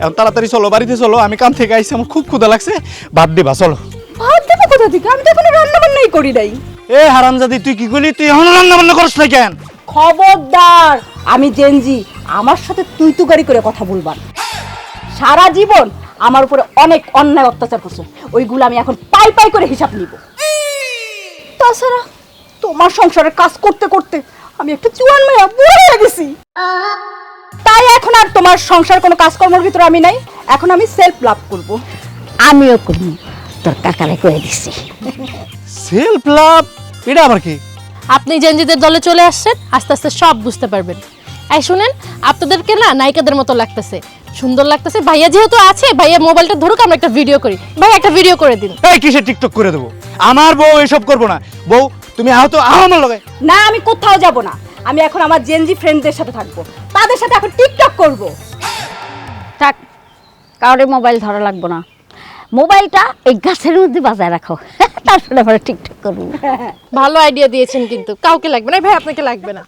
এখন তাড়াতাড়ি চলো, বাড়িতে চলো, আমি কাম থেকে আইছি, আমার খুব ক্ষুধা লাগছে, ভাত দিবা চলো। ভাত দেবো কোথা থেকে? আমি তো কোনো রান্না বান্নাই করি নাই। এ হারামজাদি, তুই কি করলি? তুই এখন রান্না বান্না করছ না কেন? খবরদার, আমি জেনজি, আমার সাথে তুই তুকারি করে কথা বলবা না। সারা জীবন আমার উপরে অনেক অন্যায় অত্যাচার করছে, ওইগুলো আমি এখন পাই পাই করে হিসাব নিব। তাছাড়া তোমার সংসারের কাজ করতে করতে আমি একটা জুয়ান মেয়ে বুড়ো হয়ে গেছি। তাই এখন আর তোমার সংসার কোনো কাজকর্মের ভিতরে আমি নাই, এখন আমি সেলফ লাভ করব। আমিও করবো, তোর কাকারে করে দিচ্ছি। Self love? এটা আবার কি? আপনি জেনজিদের দলে চলে আসছেন, আস্তে আস্তে সব বুঝতে পারবেন। এই শুনেন, আপনাদেরকে না নায়িকাদের মতো লাগতেছে, সুন্দর লাগতেছে। ভাইয়া যেহেতু আছে, ভাইয়া মোবাইলটা ধরুক, আমরা একটা ভিডিও করি। ভাই একটা ভিডিও করে দিন। এই কিসে টিকটক করে দেবো? আমার বউ এসব করবো না। বউ তুমি আহত আমার লগে। না, আমি কোথাও যাব না, আমি এখন আমার জেনজি ফ্রেন্ডদের সাথে থাকবো, তাদের সাথে এখন টিকটক করব। থাক, কাউরে মোবাইল ধরা লাগবো না, মোবাইলটা এই গাছের মধ্যে বাজায় রাখো, তারপরে আমরা টিকটক করবো। ভালো আইডিয়া দিয়েছেন, কিন্তু কাউকে লাগবে না। ভাই আপনাকে লাগবে না।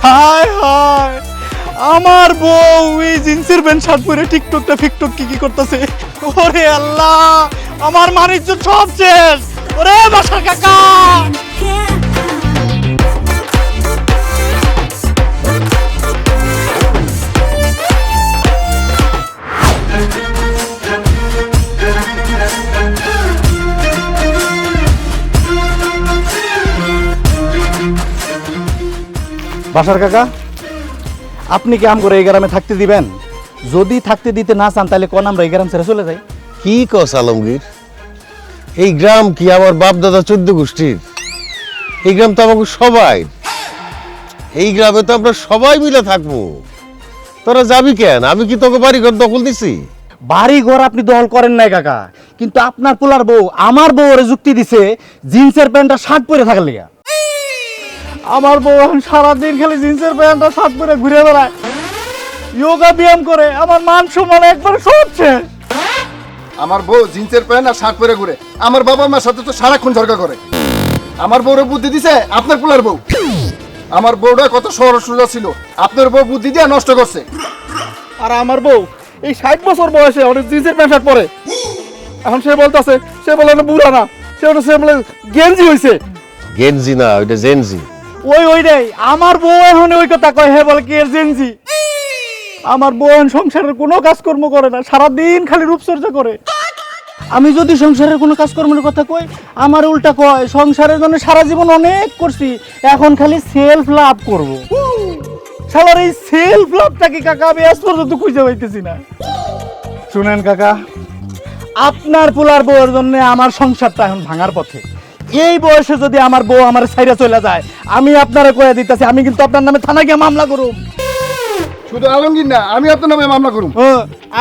হায় হায়, আমার বউ এই জিন্সের প্যান্ট শার্ট পরে টিকটকটা ফিকটক কি করতেছে। ওরে আল্লাহ, আমার মানিজ্য সব শেষ। ওরে বাসার কাকা, বাসার কাকা, আপনি কি আম করে এই গ্রামে থাকতে দিবেন? যদি থাকতে দিতে না চান তাহলে কোন আমরা এই গ্রাম ছেড়ে চলে যাই। কি কস আলমগীর, এই গ্রাম কি আমার বাপ দাদা 14 গোষ্ঠীর? এই গ্রাম তো আমাকে সবাই, এই গ্রামে তো আমরা সবাই মিলে থাকবো। তোরা যাবি কেন? আমি কি তোকে বাড়ি ঘর দখল দিছি? বাড়ি ঘর আপনি দখল করেন নাই কাকা, কিন্তু আপনার পোলার বউ আমার বউরে যুক্তি দিছে জিন্সের প্যান্টটা শার্ট পরে থাকার লিগা। আমার বউ এখন সারাদিন খালি জিন্সের প্যান্টটা শার্ট পরে ঘুরে বেড়ায়, যোগা ব্যায়াম করে, আমার মান সম্মান একবার সব শেষ। আমার বউ জিন্সের প্যান্ট আর শার্ট পরে ঘুরে, আমার বাবা মার সাথে তো সারাক্ষণ ঝগড়া করে। আমার বউরে বুদ্ধি দিছে আপনার পোলার বউ। আমার বউটা কত সরল সোজা ছিল, আপনার বউ বুদ্ধি দিয়ে নষ্ট করছে। আর আমার বউ এই 60 বছর বয়সে অনেক জিন্সের প্যান্ট শার্ট পরে, এখন সে বলতেছে, সে বলে না বুড়া না, সে বলে গেঞ্জি হয়েছে। গেঞ্জি না, ওইটা জেনজি। ওই রে, আমার বউ এখন ওই কথা কয়, হে বলে কি গেঞ্জি। আমার বউ এখন সংসারের কোনো কাজকর্ম করে না, সারাদিন খালি রূপচর্চা করে। আমি যদি সংসারের কোনো কাজকর্মের কথা কই, আমার উল্টা কয় সংসারের জন্য সারা জীবন অনেক করছি, এখন খালি সেলফ লাভ করব। শালার এই সেলফ লাভটা কি কাকা আমি আজ পর্যন্ত খুঁজে পাইতেছি না। শুনেন কাকা, আপনার পোলার বউয়ের জন্য আমার সংসারটা এখন ভাঙার পথে। এই বয়সে যদি আমার বউ আমার ছাইরা চলে যায়, আমি আপনারে কয়ে দিতেছি, আমি কিন্তু আপনার নামে থানায় গিয়ে মামলা করুম। শুধু আলমগীর না, আমি আপনার নামে মামলা করুম।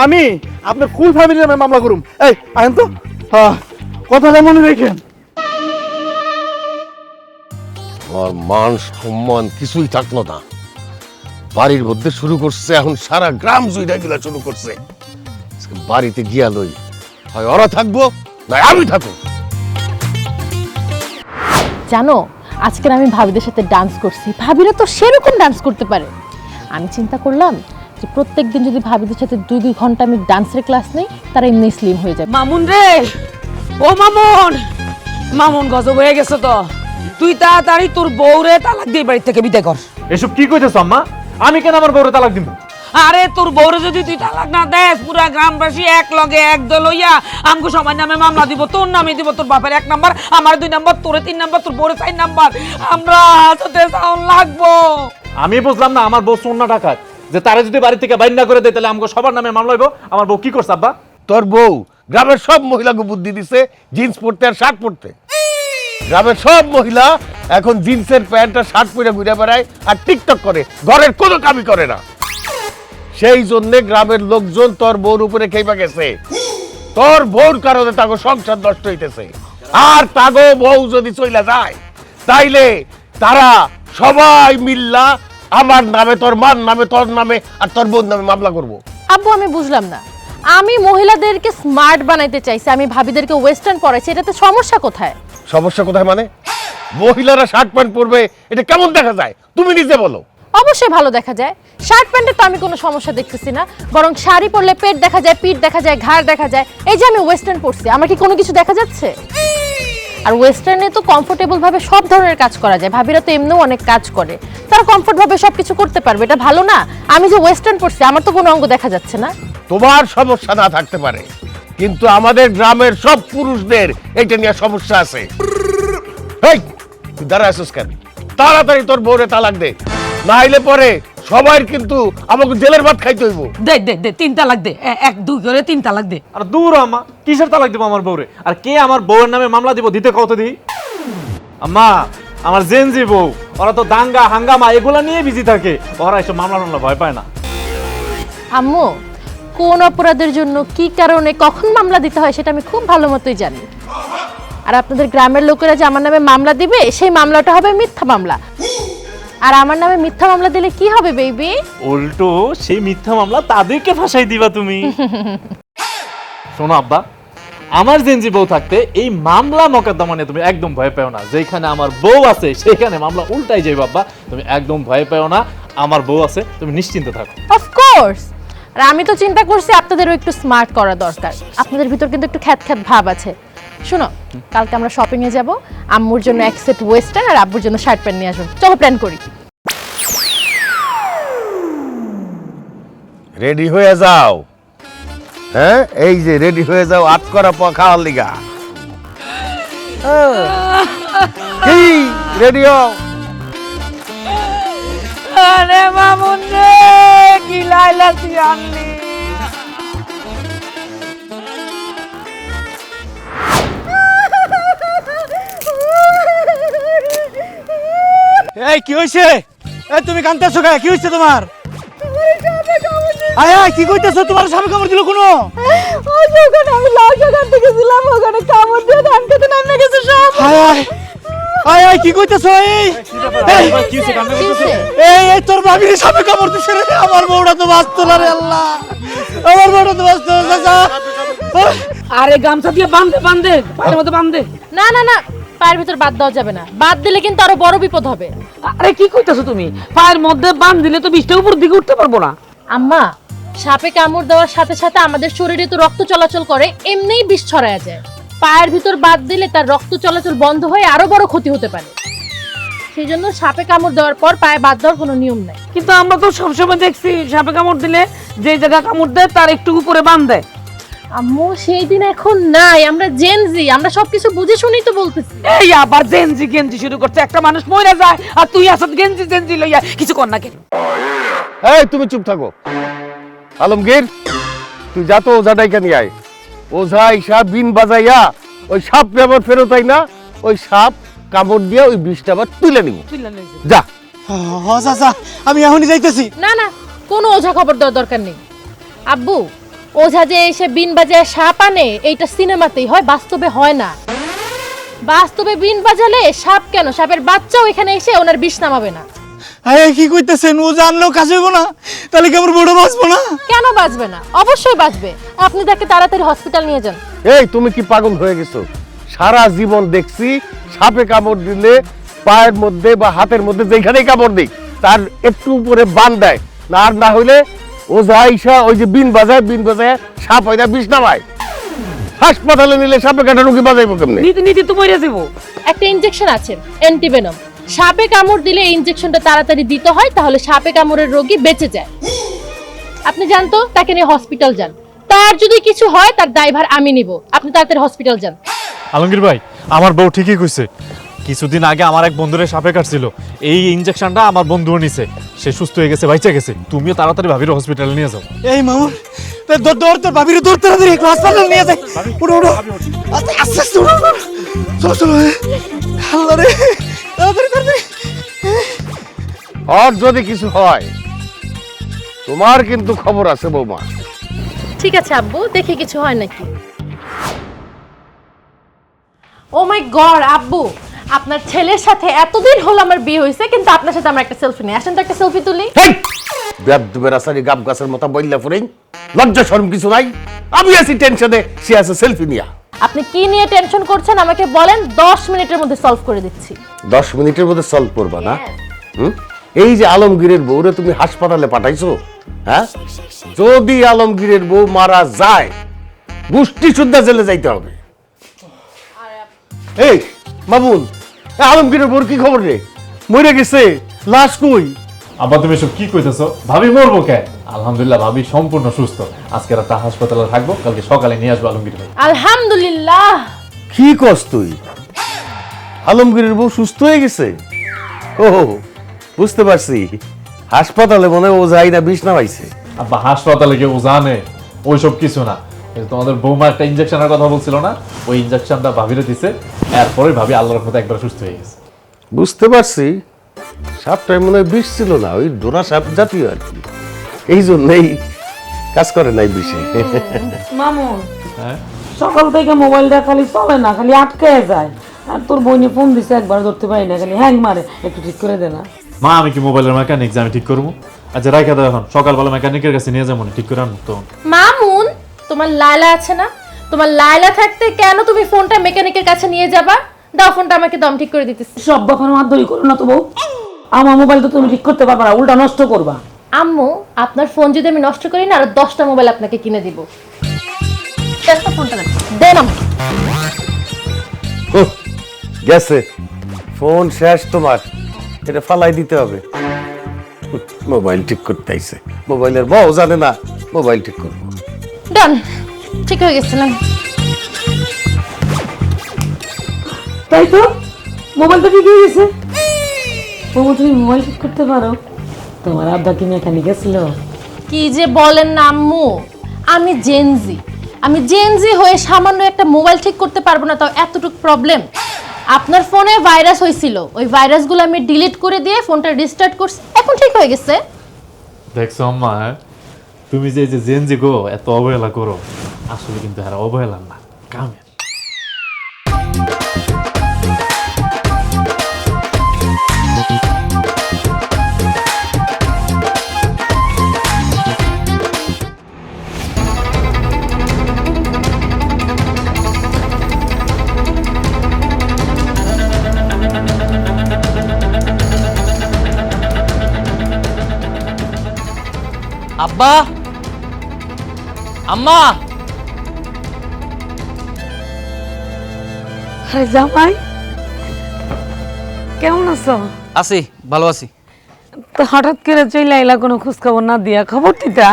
আমি আপনার ফুল ফ্যামিলির নামে মামলা করুম। এই আইন তো, কথাটা মনে রেখেন। আমার মান সম্মান কিছুই থাকলো না, বাড়ির মধ্যে শুরু করছে, এখন সারা গ্রাম জুইটা গিলা শুরু করছে। বাড়িতে গিয়া লই, হয় ওরা থাকবো না আমি থাকবো। জানো, আজকের আমি ভাবিদের সাথে ডান্স করছি, ভাবিরা তো সেরকম ডান্স করতে পারে। আমি চিন্তা করলাম যে প্রত্যেকদিন যদি ভাবিদের সাথে 2-2 ঘন্টা আমি ডান্সের ক্লাস নেই, তারা এমনি স্লিম হয়ে যাবে। মামুন রে, ও মামুন, মামুন গজব হয়ে গেছে তো। তুই তাড়াতাড়ি তোর বউরে তালাক দিয়ে বাড়ি থেকে বিদায় কর। এসব কি কইতেছ আম্মা? আমি কেন আমার বউরে তালাক দিব? আরে তোর বউরে যদি তুই তালাক না দেস, পুরা গ্রামবাসী এক লগে এক দল হইয়া আমগো সবার নামে মামলা দিব। তোর নামে দিব, তোর বাপের 1 নাম্বার, আমার 2 নাম্বার, তোরে 3 নাম্বার, তোর বউরে 4 নাম্বার। আমরা হাতে সাউন্ড লাগবো। আমি বুঝলাম না, আমার বউ সোনা ডাকাত, যে তারে যদি বাড়ি থেকে বাইর না করে দেয় তাহলে আমগো সবার নামে মামলা হইব। আমার বউ কি করছে আব্বা? তোর বউ গ্রামের সব মহিলাকে বুদ্ধি দিছে জিন্স পরতে আর শার্ট পরতে। গ্রামের সব মহিলা এখন জিন্সের প্যান্ট আর শার্ট পরে ঘুরে বেড়ায় আর টিকটক করে, ঘরের কোনো কামই করে না। সেই জন্য গ্রামের লোকজন তোর বউর উপরে খেপা গেছে। তোর বউর কারণে তাগো সংসার নষ্ট হইতেছে। আর তাগো বউ যদি চইলা যায়, তাইলে তারা সবাই মিল্লা আমার নামে, তোর মার নামে, তোর নামে আর তোর বউর নামে মামলা করবো। আব্বু, আমি বুঝলাম না, আমি মহিলাদেরকে স্মার্ট বানাইতে চাইছি, আমি ভাবিদেরকে ওয়েস্টার্ন পরাইছি, এটাতে সমস্যা কোথায়? সমস্যা কোথায় মানে? মহিলারা শার্ট প্যান্ট পরবে, এটা কেমন দেখা যায় তুমি নিজে বলো। অবশ্যই ভালো দেখা যায়, শার্ট প্যান্টে তো আমি কোনো সমস্যা দেখতেছি না, বরং শাড়ি পরলে পেট দেখা যায়, পিঠ দেখা যায়, ঘাড় দেখা যায়। এই যে আমি ওয়েস্টার্ন পরছি, আমার কি কোনো কিছু দেখা যাচ্ছে? আর ওয়েস্টার্নে তো কমফোর্টেবল ভাবে সব ধরনের কাজ করা যায়, ভাবিরা তো এমনিও অনেক কাজ করে, তারা কমফোর্ট ভাবে সবকিছু করতে পারবে, এটা ভালো না? আমি যে ওয়েস্টার্ন পরছি, আমার তো কোনো অঙ্গ দেখা যাচ্ছে না। তোমার সমস্যা না থাকতে পারে, কিন্তু আমাদের গ্রামের সব পুরুষদের এটা নিয়ে সমস্যা আছে। এই তুই দাঁড়া আছিস কেন? তাড়াতাড়ি তোর বউরে তালাক দে, না হইলে পরে সবার কিন্তু আমাকে জেলের ভাত খাইতে হইব। দে দে দে, 3 তালাক দে, 1 2 করে 3 তালাক দে। আর দূর আম্মা, কিসের তালাক দিব আমার বউরে? আর কে আমার বউয়ের নামে মামলা দিব? দিতে কত দিই আম্মা? আমার জেনজি বউ, ওরা তো দাঙ্গা হাঙ্গামা এগুলা নিয়ে বিজি থাকে, ওরা এসব মামলা টামলা ভয় পায় না। আম্মু, কোন অপরাধের জন্য কি কারণে কখন মামলা দিতে হয় সেটা আমি খুব ভালো মতোই জানি। আর আপনাদের গ্রামের লোকেরা যে আমার নামে মামলা দিবে, সেই মামলাটা হবে মিথ্যা মামলা। আর আমার নামে মিথ্যা মামলা দিলে কি হবে বেবি? উল্টো সেই মিথ্যা মামলা তাদেরকে ফাঁসাই দিবা তুমি। শোনো আব্বা, আমার জেনজি বউ থাকতে এই মামলা মোকদ্দমা নিয়ে তুমি একদম ভয় পেও না। যেখানে আমার বউ আছে সেখানে মামলা উল্টাই যাই বাবা, তুমি একদম ভয় পেও না। আমার বউ আছে, তুমি নিশ্চিন্তে থাকো। অফকোর্স। আর আমি তো চিন্তা করছি আপনাদেরও একটু স্মার্ট করা দরকার। আপনাদের ভিতর কিন্তু একটু খ্যাত খ্যাত ভাব আছে। শোনো, কালকে আমরা শপিং এ যাব, আম্মুর জন্য এক সেট ওয়েস্টার্ন আর আব্বুর জন্য শার্ট প্যান্ট নিয়ে আসুন। চলো প্ল্যান করি। রেডি হয়ে যাও। হ্যাঁ, এই যে রেডি হয়ে যাও আট করা পা খাওয়ার লিগা। কি রেডি হও। আরে মামুন রে, কি লাইলা তুই আনলি? এই কি হইছে? এই তুমি কাঁদতেছো কেন? কি হইছে তোমার? আয় আয়, কি কইতেছো? তোমার স্বামী কামড় দিল কোনো? ওই যখন আমি লাউ শাক আনতে গেছিলাম ওখানে কামড় দিয়ে ধান খেতে নামে গেছে সব। আয় আয় আয় আয়, কি কইতেছো? এই কি হইছে? কান্না কি করতেছো? হয়েছে? এই তোর ভাবির স্বামী কামড় দিছে রে। আমার বউটা তো বাঁচতো না রে আল্লাহ, আমার বউটা তো বাঁচতো না চাচা। আরে গামছা দিয়ে বাঁধে বাঁধে, পায়ের মধ্যে বাঁধে। না না না, পায়ের ভিতর বাদ দেওয়া যাবে না। বাদ দিলে কিন্তু আরো বড় বিপদ হবে। আরে কি কইতাছো তুমি? পায়ের মধ্যে বাঁধ দিলে তো বিষটা উপর দিকে উঠতে পারবো না। আম্মা, সাপে কামড় দেওয়ার সাথে সাথে আমাদের শরীরে তো রক্ত চলাচল করে, এমনিই বিষ ছড়ায় যায়। পায়ের ভিতর বাদ দিলে তার রক্ত চলাচল বন্ধ হয়ে আরো বড় ক্ষতি হতে পারে। সেই জন্য সাপে কামড় দেওয়ার পর পায়ে বাদ দেওয়ার কোনো নিয়ম নাই। কিন্তু আমরা তো সবসময় দেখছি সাপে কামড় দিলে যে জায়গা কামড় দেয় তার একটু উপরে বাঁধে। আম্মু, সেই দিন এখন নাই। আমরা জেনজি, আমরা সবকিছু বুঝে শুনেই তো বলতেছি। এই আবার গেঞ্জি গেঞ্জি শুরু করছে। একটা মানুষ মরে যায় আর তুই আসত গেঞ্জি গেঞ্জি লইয়া কিছু কর না কেন? এই তুমি চুপ থাকো। আলমগীর, তুই যা তো ওঝা ডাইকা নিয়ে আয়। ওঝা ইসা বিন বাজাইয়া ওই সাপ আবার ফেরত আই না, ওই সাপ কামড় দিয়ে ওই বিষটা আবার তুলে নিব। যা। হ চাচা, আমি এখনই যাইতেছি। না না, কোনো ওঝা খবর দেওয়ার দরকার নেই। আব্বু, ওঝা যে এসে বিন বাজায় সাপ আনে এইটা সিনেমাতেই হয়, বাস্তবে হয় না। বাস্তবে বিন বাজালে সাপ কেন, সাপের বাচ্চাও এখানে এসে ওনার বিষ নামাবে না। আরে কি কইতেছেন? ও জানলেও কাজ হইব না? তাহলে কি আমার বউটা বাঁচবো না? কেন বাঁচবে না? অবশ্যই বাঁচবে। আপনি তাকে তাড়াতাড়ি হসপিটাল নিয়ে যান। এই তুমি কি পাগল হয়ে গেছো? সারা জীবন দেখছি সাপে কামড় দিলে পায়ের মধ্যে বা হাতের মধ্যে যেখানেই কামড় দিক তার একটু উপরে বান দেয়, না আর না হইলে ওঝা ইসা ওই যে বিন বাজায় সাপ হয় না বিষ নামায়। হাসপাতালে নিলে সাপে কাটা রুগী বাজাইবো কেমনে? নীতি নীতি তো মরে যাবো। একটা ইনজেকশন আছে, অ্যান্টিভেনম। সাপে কামড় দিলে এই ইনজেকশনটা তাড়াতাড়ি দিতে হয়, তাহলে সাপে কামড়ের রোগী বেঁচে যায়। আপনি জানতো, তাকে নিয়ে হসপিটাল যান। তার যদি কিছু হয় তার দায়ভার আমি নিব। আপনি তাড়াতাড়ি হসপিটাল যান। আলমগীর ভাই, আমার বউ ঠিকই কইছে। কিছুদিন আগে আমার এক বন্ধুরে সাপে কাটছিল, এই ইনজেকশনটা আমার বন্ধুও নিছে, সে সুস্থ হয়ে গেছে, বাইচা গেছে। তুমিও তাড়াতাড়ি ভাবির হসপিটালে নিয়ে যাও। এই মামুন, দৌড় তোর ভাবির দৌড় তাড়াতাড়ি একটু হাসপাতালে নিয়ে যাই। উঠো উঠো, আস্তে আস্তে উঠো, চলো চলো। আল্লাহ রে, তাড়াতাড়ি তাড়াতাড়ি। আর যদি কিছু হয় তোমার কিন্তু খবর আছে বৌমা। ঠিক আছে আব্বু, দেখি কিছু হয় নাকি। ও মাই গড আব্বু, আপনার ছেলের সাথে এতদিন হলো আমার বিয়ে হয়েছে, কিন্তু আপনার সাথে আমরা একটা সেলফি নিয়ে আসেন তো, একটা সেলফি তুলি। বেদবের আসারি গাব গাছের মতো বইলা ফুরেই লজ্জা শরম কিছু নাই। আমি আছি টেনশনে, সে আছে সেলফি নিয়া। আপনি কি নিয়ে টেনশন করছেন আমাকে বলেন, 10 মিনিটের মধ্যে সলভ করে দিচ্ছি। 10 মিনিটের মধ্যে সলভ করবা না? এই যে আলমগীরের বউরে তুমি হাসপাতালে পাঠাইছো, হ্যাঁ? যদি আলমগীরের বউ মারা যায় গোষ্ঠী শুদ্ধা জেলে যাইতে হবে। এই মামুন, আলমগীরের বউর কি খবর রে? মরে গেছে? লাশ কই? আব্বা তুমি সব কি কইতেছো? ভাবি মরবো কে? আলহামদুলিল্লাহ ভাবি সম্পূর্ণ সুস্থ। আজকে রাতে হাসপাতালে থাকবো, কালকে সকালে নিয়ে আসবো আলমগীর ভাই। আলহামদুলিল্লাহ। কি কস তুই? আলমগীরের বউ সুস্থ হয়ে গেছে? ও বুঝতে পারছি, হাসপাতালে মনে হয় ওঝাই না বিষ নামাইছে। আব্বা হাসপাতালে কেউ জানে ওইসব কিছু না। এই যে তোমাদের বৌমা একটা ইনজেকশনের কথা বলছিল না, ওই ইনজেকশনটা ভাবিরে দিছে, এরপরে ভাবি আল্লাহর রহমতে একবার সুস্থ হয়ে গেছে। বুঝতে পারছি, সাপটাই মনে হয় বিষ ছিল না, ওই ডোনা সাপ জাতীয় আর কি, এই জন্যই কাজ করে নাই বিষে। মামুন, হ্যাঁ সকাল থেকে মোবাইলটা খালি চলে না, খালি আটকে যায়। আর তোর বোনে ফোন দিছে, একবার ধরতে পারি না, খালি হ্যাং মারে। একটু ঠিক করে দে না। মা, আমি কি মোবাইলের মেকানিক যে আমি ঠিক করবো? আচ্ছা রাইখা দাও, এখন সকালবেলা মেকানিকের কাছে নিয়ে যাবো, ঠিক করে আনবো তো। মামুন, তোমার লালা আছে না, তোমার লায়লা থাকতে কেন তুমি ফোনটা মেকানিকের কাছে নিয়ে যাবা? দাও ফোনটা আমাকে, দম ঠিক করে দিতেছি। সব ব্যাপারে মারধরি করো না তো বউ। আমার মোবাইল তো তুমি ঠিক করতে পারবা না, উল্টা নষ্ট করবা। আম্মু, আপনার ফোন যদি আমি নষ্ট করি না, আরো 10টা মোবাইল আপনাকে কিনে দিব। ফোনটা দেন আমাকে। গেছে ফোন শেষ তোমার, এটা ফালাই দিতে হবে। মোবাইল ঠিক করতে আইছে, মোবাইলের বউ জানে না মোবাইল ঠিক করবো। ডান, ঠিক হয়ে গেছিলাম। তাই তো, মোবাইল তো ঠিক হয়ে গেছে। বউ তুমি মোবাইল ঠিক করতে পারো? তোমার আব্বা কি মেকানিক ছিল? কি যে বলেন না আম্মু, আমি জেনজি হয়ে সামান্য একটা মোবাইল ঠিক করতে পারবো না, তাও এতটুকু প্রবলেম। আপনার ফোনে ভাইরাস হয়েছিল, ওই ভাইরাসগুলো আমি ডিলিট করে দিয়ে ফোনটা রিস্টার্ট করছি, এখন ঠিক হয়ে গেছে। দেখছো আম্মা, তুমি যে জেনজি গো এত অবহেলা করো, আসলে কিন্তু এরা অবহেলা না, কামের। আব্বা, আম্মা, আরে জামাই, কেমন আছো? আছি, ভালো আছি। তো হঠাৎ করে চলে আইলা, কোনো খোঁজ খবর না দিয়া? খবর দিতা।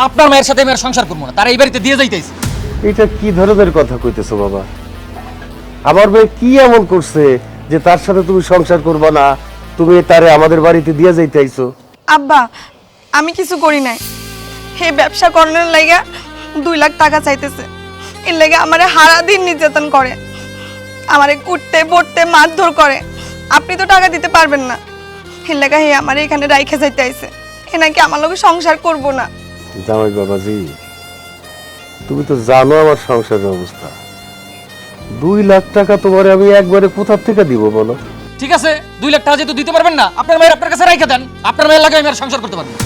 আপনার মায়ের সাথে আমি আর সংসার করবো না, তারা এই বাড়িতে দিয়ে যাইতেছে। এটা কি ধরনের কথা কইতেছো বাবা? আমার মেয়ে কি এমন করছে যে তার সাথে তুমি সংসার করবা না, তুমি তারে আমাদের বাড়িতে দিয়ে যাইতে আইছো? আব্বা, আমি কিছু করি নাই। হে ব্যবসা করানোর লাগা 2 লাখ টাকা চাইতেছে। এর লাগে আমারে হারা দিন নির্যাতন করে, আমারে কুটতে পড়তে মারধর করে। আপনি তো টাকা দিতে পারবেন না, এর লাগা হে আমারে এখানে রাইখে যাইতে আইছে। হে নাকি আমার লগে সংসার করব না। জামাই বাবাজি, তুমি তো জানো আমার সংসারের অবস্থা। 2 লাখ টাকা তোমারে আমি একবারে কোথা থেকে দিব বলো? ঠিক আছে, 2 লাখ টাকা যেহেতু দিতে পারবেন না, আপনার মায়ের আপনার কাছে রাইখে দেন। আপনার মায়ের লাগে আমি আর সংসার করতে পারবো না।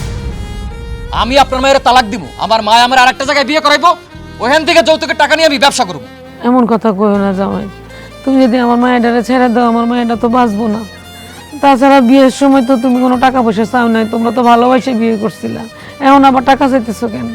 আমি আপনার মায়ের তালাক দিব, আমার মা আমার আরেকটা জায়গায় বিয়ে করাইবো, ওখান থেকে যৌতুকের টাকা নিয়ে আমি ব্যবসা করবো। এমন কথা কইও না জামাই, তুমি যদি আমার মায়েরারে ছেড়ে দাও, আমার মায়েরা তো বাঁচবো না। তাছাড়া বিয়ের সময় তো তুমি কোনো টাকা পয়সা চাও নাই, তোমরা তো ভালোবাসে বিয়ে করছিলা, এখন আবার টাকা চাইতেছো কেন?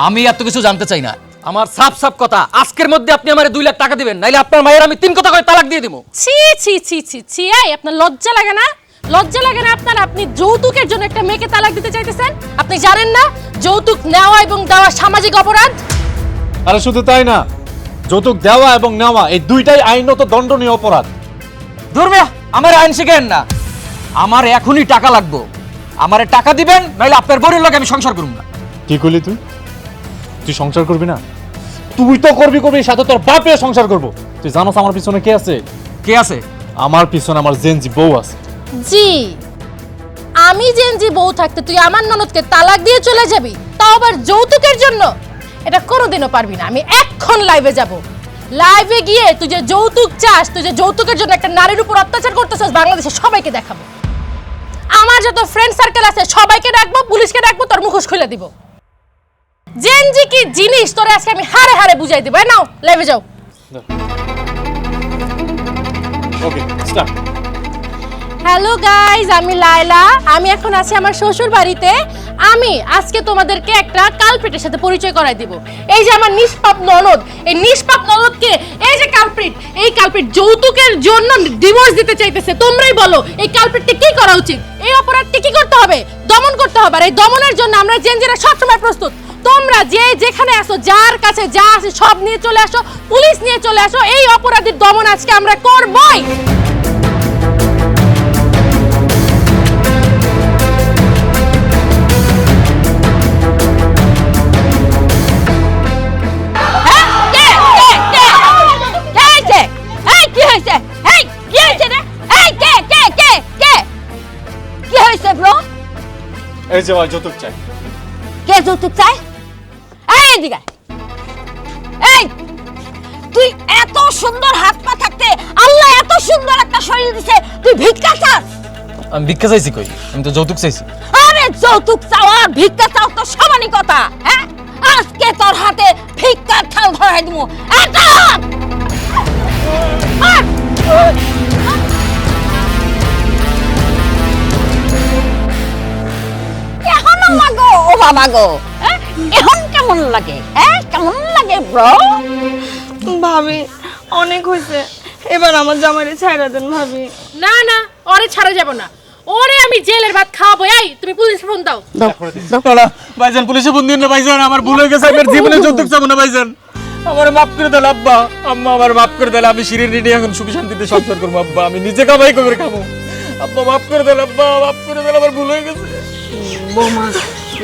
আমি এত কিছু জানতে চাই না, আমার সাফ সাফ কথা, আজকের মধ্যে আপনি আমারে 2 লাখ টাকা দিবেন, নাইলে আপনার মায়ের আমি 3 কথা করে তালাক দিয়ে দিব। ছি ছি ছি ছি ছি, এই আপনার লজ্জা লাগে না? লজ্জা লাগে না আপনার? আপনি যৌতুকের জন্য একটা মেয়েকে তালাক দিতে চাইতেছেন? আপনি জানেন না যৌতুক নেওয়া এবং দেওয়া সামাজিক অপরাধ? আরে শুধু তাই না, যৌতুক দেওয়া এবং নেওয়া এই দুইটাই আইনত দণ্ডনীয় অপরাধ। ধর্মিয়া, আমার আইন শিখেন না। আমার এখনই টাকা লাগবে, আমারে টাকা দিবেন, নাইলে আপনার বউয়ের লগে আমি সংসার করব না। কি করলি তুই? তুই সংসার করবি না? তুই তো করবি, সাথে তোর বাপে সংসার করব। তুই জানোস আমার পিছনে কে আছে? কে আছে? আমার পিছনে আমার জেনজি বউ আছে। জি, আমি জেনজি বউ থাকতে তুই আমার ননদকে তালাক দিয়ে চলে যাবি, তাও আবার যৌতুকের জন্য? এটা কোনোদিনও পারবি না। আমি এখন লাইভে যাব, লাইভে গিয়ে তুই যে যৌতুক চাস, তুই যে যৌতুকের জন্য একটা নারীর উপর অত্যাচার করতেছিস, বাংলাদেশে সবাইকে দেখাবো। আমার যত ফ্রেন্ড সার্কেল আছে সবাইকে ডাকবো, পুলিশকে ডাকবো, তোর মুখোশ খুলে দিব। জেনজি কি জিনিস তোরে আজকে আমি হারে হারে বুঝাই দিব। নাও লাইভে যাও। ওকে, স্টার্ট। হ্যালো গাইজ, আমি লায়লা। আমি এখন আছি আমার শ্বশুর বাড়িতে। আমি আজকে তোমাদেরকে একটা কালপ্রিটের সাথে পরিচয় করাই দিব। এই যে আমার নিষ্পাপ ননদ, এই নিষ্পাপ ননদকে এই যে কালপ্রিট, এই কালপ্রিট যৌতুকের জন্য ডিভোর্স দিতে চাইতেছে। তোমরাই বলো এই কালপ্রিটকে কি করা উচিত? এই অপরাধকে কি করতে হবে? দমন করতে হবে। আর এই দমনের জন্য আমরা জেনজিরা সবসময় প্রস্তুত। তোমরা যে যেখানে আসো, যার কাছে যা আছে সব নিয়ে চলে আসো, পুলিশ নিয়ে চলে আসো। এই অপরাধীর দমন আজকে আমরা করবই। এই যে ভাই যৌতুক চাই। কে যৌতুক চাই? এই দিকে, এই তুই এত সুন্দর হাত পা থাকতে আল্লাহ এত সুন্দর একটা শরীর দিছে, তুই ভিক্ষা চাস? আমি ভিক্ষা চাইছি কই? আমি তো যৌতুক চাইছি। আরে যৌতুক চাওয়া ভিক্ষা চাও তো সমানই কথা। হ্যাঁ, আজকে তোর হাতে ভিক্ষার থাল ধরাই দিব। এখন লাগো ও বাবা গো, এখন কেমন লাগে? কেমন লাগে ব্রো? ভাবি অনেক হয়েছে, এবার আমার জামাইরে ছাইড়া দেন ভাবি। না না, ওরে ছাড়া যাব না, ওরে আমি জেলের ভাত খাওয়াবো। এই তুমি পুলিশ ফোন দাও। ভাইজান পুলিশে ফোন দিন না ভাইজান, আমার ভুল হয়ে গেছে, আমি আর জীবনে যৌতুক চাবো না ভাইজান। আমার মাফ করে দেন আব্বা, আম্মা আমার মাফ করে দেন, আমি শিরিন রেডি এখন সুখী শান্তিতে সংসার করবো আব্বা, আমি নিজে কামাই করে খাবো। আব্বা মাফ করে দেন, আব্বা মাফ করে দেন, আমার ভুল হয়ে গেছে। বৌমা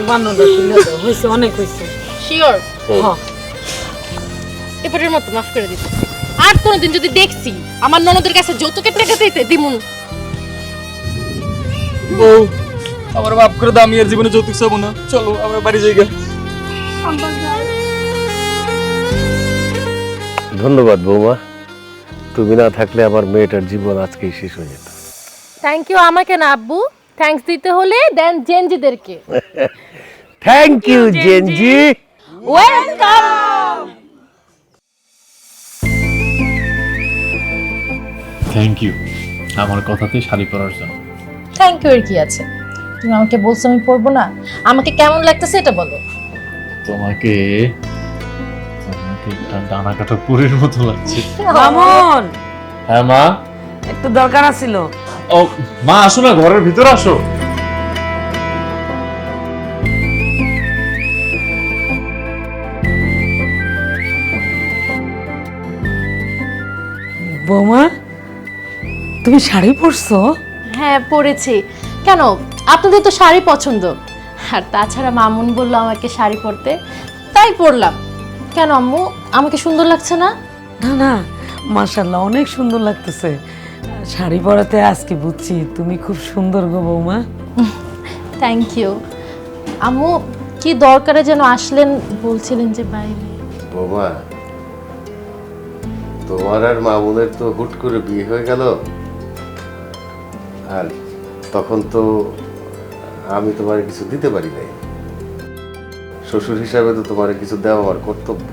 বান্নটা খুলে দাও, হয়েছে অনেক হয়েছে। শিওর? হ্যাঁ এবারের মতো মাফ করে দিচ্ছি। আর কোনোদিন যদি দেখছি আমার ননদের কাছে যৌতুকের টাকা দিতে দিমুন। বউ আমার মাফ করে দাও, আমি আর জীবনে যৌতুক চাবো না, চলো আমরা বাড়ি যাই গে। ধন্যবাদ বৌমা, তুমি না থাকলে আমার মেয়েটার জীবন আজকেই শেষ হয়ে যেত। থ্যাংক ইউ আমাকে না আব্বু, থ্যাঙ্কস দিতে হলে দেন জেনজিদেরকে। Thank you Gen Z. Welcome. Thank you আমার কথাতে শাড়ি পরার জন্য। থ্যাংক ইউ এর কি আছে? তুমি আমাকে বলছো আমি পরবো না, আমাকে কেমন লাগতেছে এটা বলো। তোমাকে একটা ডানা কাটা পুরীর মতো লাগছে। মামুন হ্যাঁ মা? একটু দরকার আছিল। ও মা আসো না, ঘরের ভিতরে আসো। বৌমা তুমি শাড়ি পরছো? হ্যাঁ পরেছি। কেন, আপনাদের তো শাড়ি পছন্দ, আর তাছাড়া মামুন বললো আমাকে শাড়ি পরতে, তাই পরলাম। কেন আম্মু, আমাকে সুন্দর লাগছে না? না না, মাশাআল্লাহ অনেক সুন্দর লাগতেছে। শাড়ি পরাতে আজকে বুঝছি তুমি খুব সুন্দর গো বৌমা। Thank you. আম্মু কি দরকারে যেন আসলেন, বলছিলেন যে বাইরে? বৌমা, তোমার আর মামুনের তো হুট করে বিয়ে হয়ে গেল, আর তখন তো আমি তোমার কিছু দিতে পারি নাই। শ্বশুর হিসাবে তো তোমার কিছু দেওয়া আমার কর্তব্য।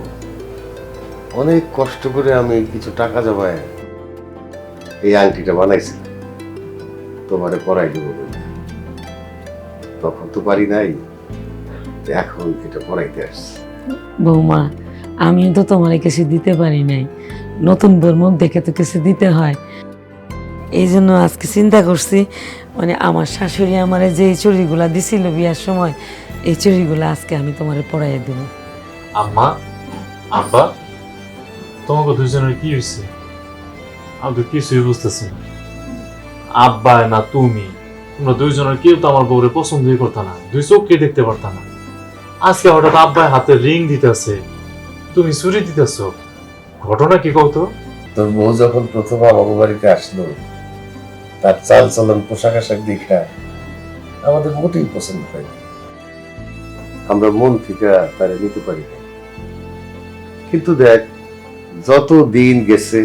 অনেক কষ্ট করে আমি কিছু টাকা জমায় এই আংটিটা বানাইছি, তোমারে পরাই দেবো বলে। তখন তো পারি নাই, এখন এটা পরাইতে আসছি। বৌমা আমিও তো তোমার কিছু দিতে পারি নাই, নতুন বউর মুখ দেখে তো কিছু দিতে হয়। এই জন্য আজকে চিন্তা করছি, মানে আমার শাশুড়ি আমারে যে চুড়িগুলা দিছিল বিয়ার সময়, এই চুড়িগুলা আজকে আমি তোমারে পরাইয়া দেব। আম্মা আব্বা তোমাকে দুজনের কি হয়েছে? আমি তো কিছুই বুঝতেছি না। আব্বা না তুমি, তোমরা দুইজনের কেউ তো আমার বউরে পছন্দই করতে না, দুই চোখকে দেখতে পারত না। আজকে হঠাৎ আব্বাই হাতে রিং দিতেছে, তুমি চুরি দিতেছ, ঘটনা কি কত? তোর বউ যখন প্রথম আমাদের বাড়িতে আসলো, তার চাল চলন পোশাক আশাক দেখা আমাদের মোটেই পছন্দ হয়নি। আমরা মন থেকে তারে নিতে পারি না। কিন্তু দেখ, যত দিন গেছে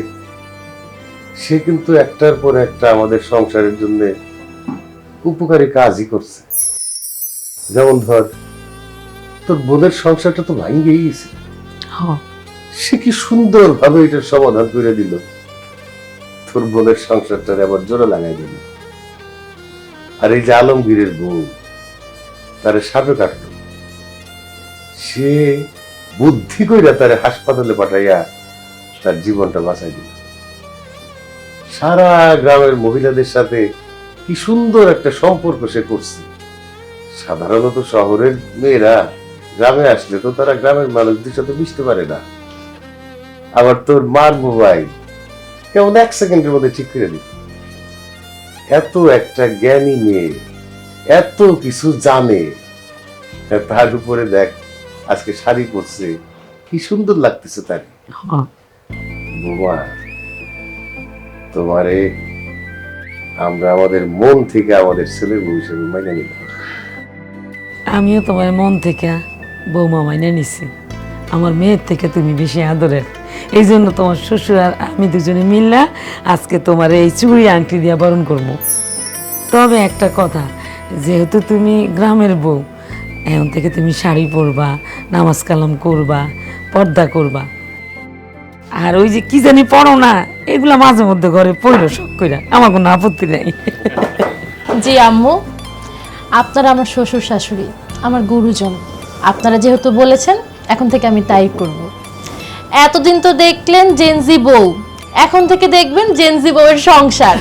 সে কিন্তু একটার পর একটা আমাদের সংসারের জন্য উপকারী কাজই করছে। যেমন ধর, তোর বোনের সংসারটা তো ভাঙ্গেই গেছে, সে কি সুন্দর ভাবে এটার সমাধান করে দিল। তোর বোনের সংসারটার আবার জোরে লাগাই দিল। আর এই যে আলমগীরের বউ, তারে সাপে কাটলো, সে বুদ্ধি কইরা তারে হাসপাতালে পাঠাইয়া তার জীবনটা বাঁচাই দিল। সারা গ্রামের মহিলাদের সাথে কি সুন্দর একটা সম্পর্ক সে করছে। সাধারণত শহরের মেয়েরা গ্রামে আসলে তো তারা গ্রামের মানুষদের সাথে মিশতে পারে না। আবার তোর মার মোবাইল কেমন 1 সেকেন্ডের মধ্যে ঠিক করে দিত। এত একটা জ্ঞানী মেয়ে, এত কিছু জানে, তার উপরে দেখ আজকে শাড়ি পরছে, কি সুন্দর লাগতেছে তার। বোমা, তোমারে আমরা আমাদের মন থেকে আমাদের ছেলের বউ হিসেবে মাইনে নিলাম। আমিও তোমার মন থেকে বৌমা মাইনে নিছি। আমার মেয়ের থেকে তুমি বেশি আদরের, এই জন্য তোমার শ্বশুর আর আমি দুজনে মিললা আজকে তোমার এই চুড়ি আংটি দিয়া বরণ করবো। তবে একটা কথা, যেহেতু তুমি গ্রামের বউ, এখন থেকে তুমি শাড়ি পরবা, নামাজ কালাম করবা, পর্দা করবা। আর ওই যে কি জানি পড়ো না, এগুলা মাঝে মধ্যে ঘরে পড়লো শখ কইরা, আমার কোনো আপত্তি নেই। জি আম্মু, আপনারা আমার শ্বশুর শাশুড়ি, আমার গুরুজন। আপনারা যেহেতু বলেছেন, এখন থেকে আমি তাই করব। এতদিন তো দেখলেন জেনজি বউ, এখন থেকে দেখবেন জেনজি বউয়ের সংসার।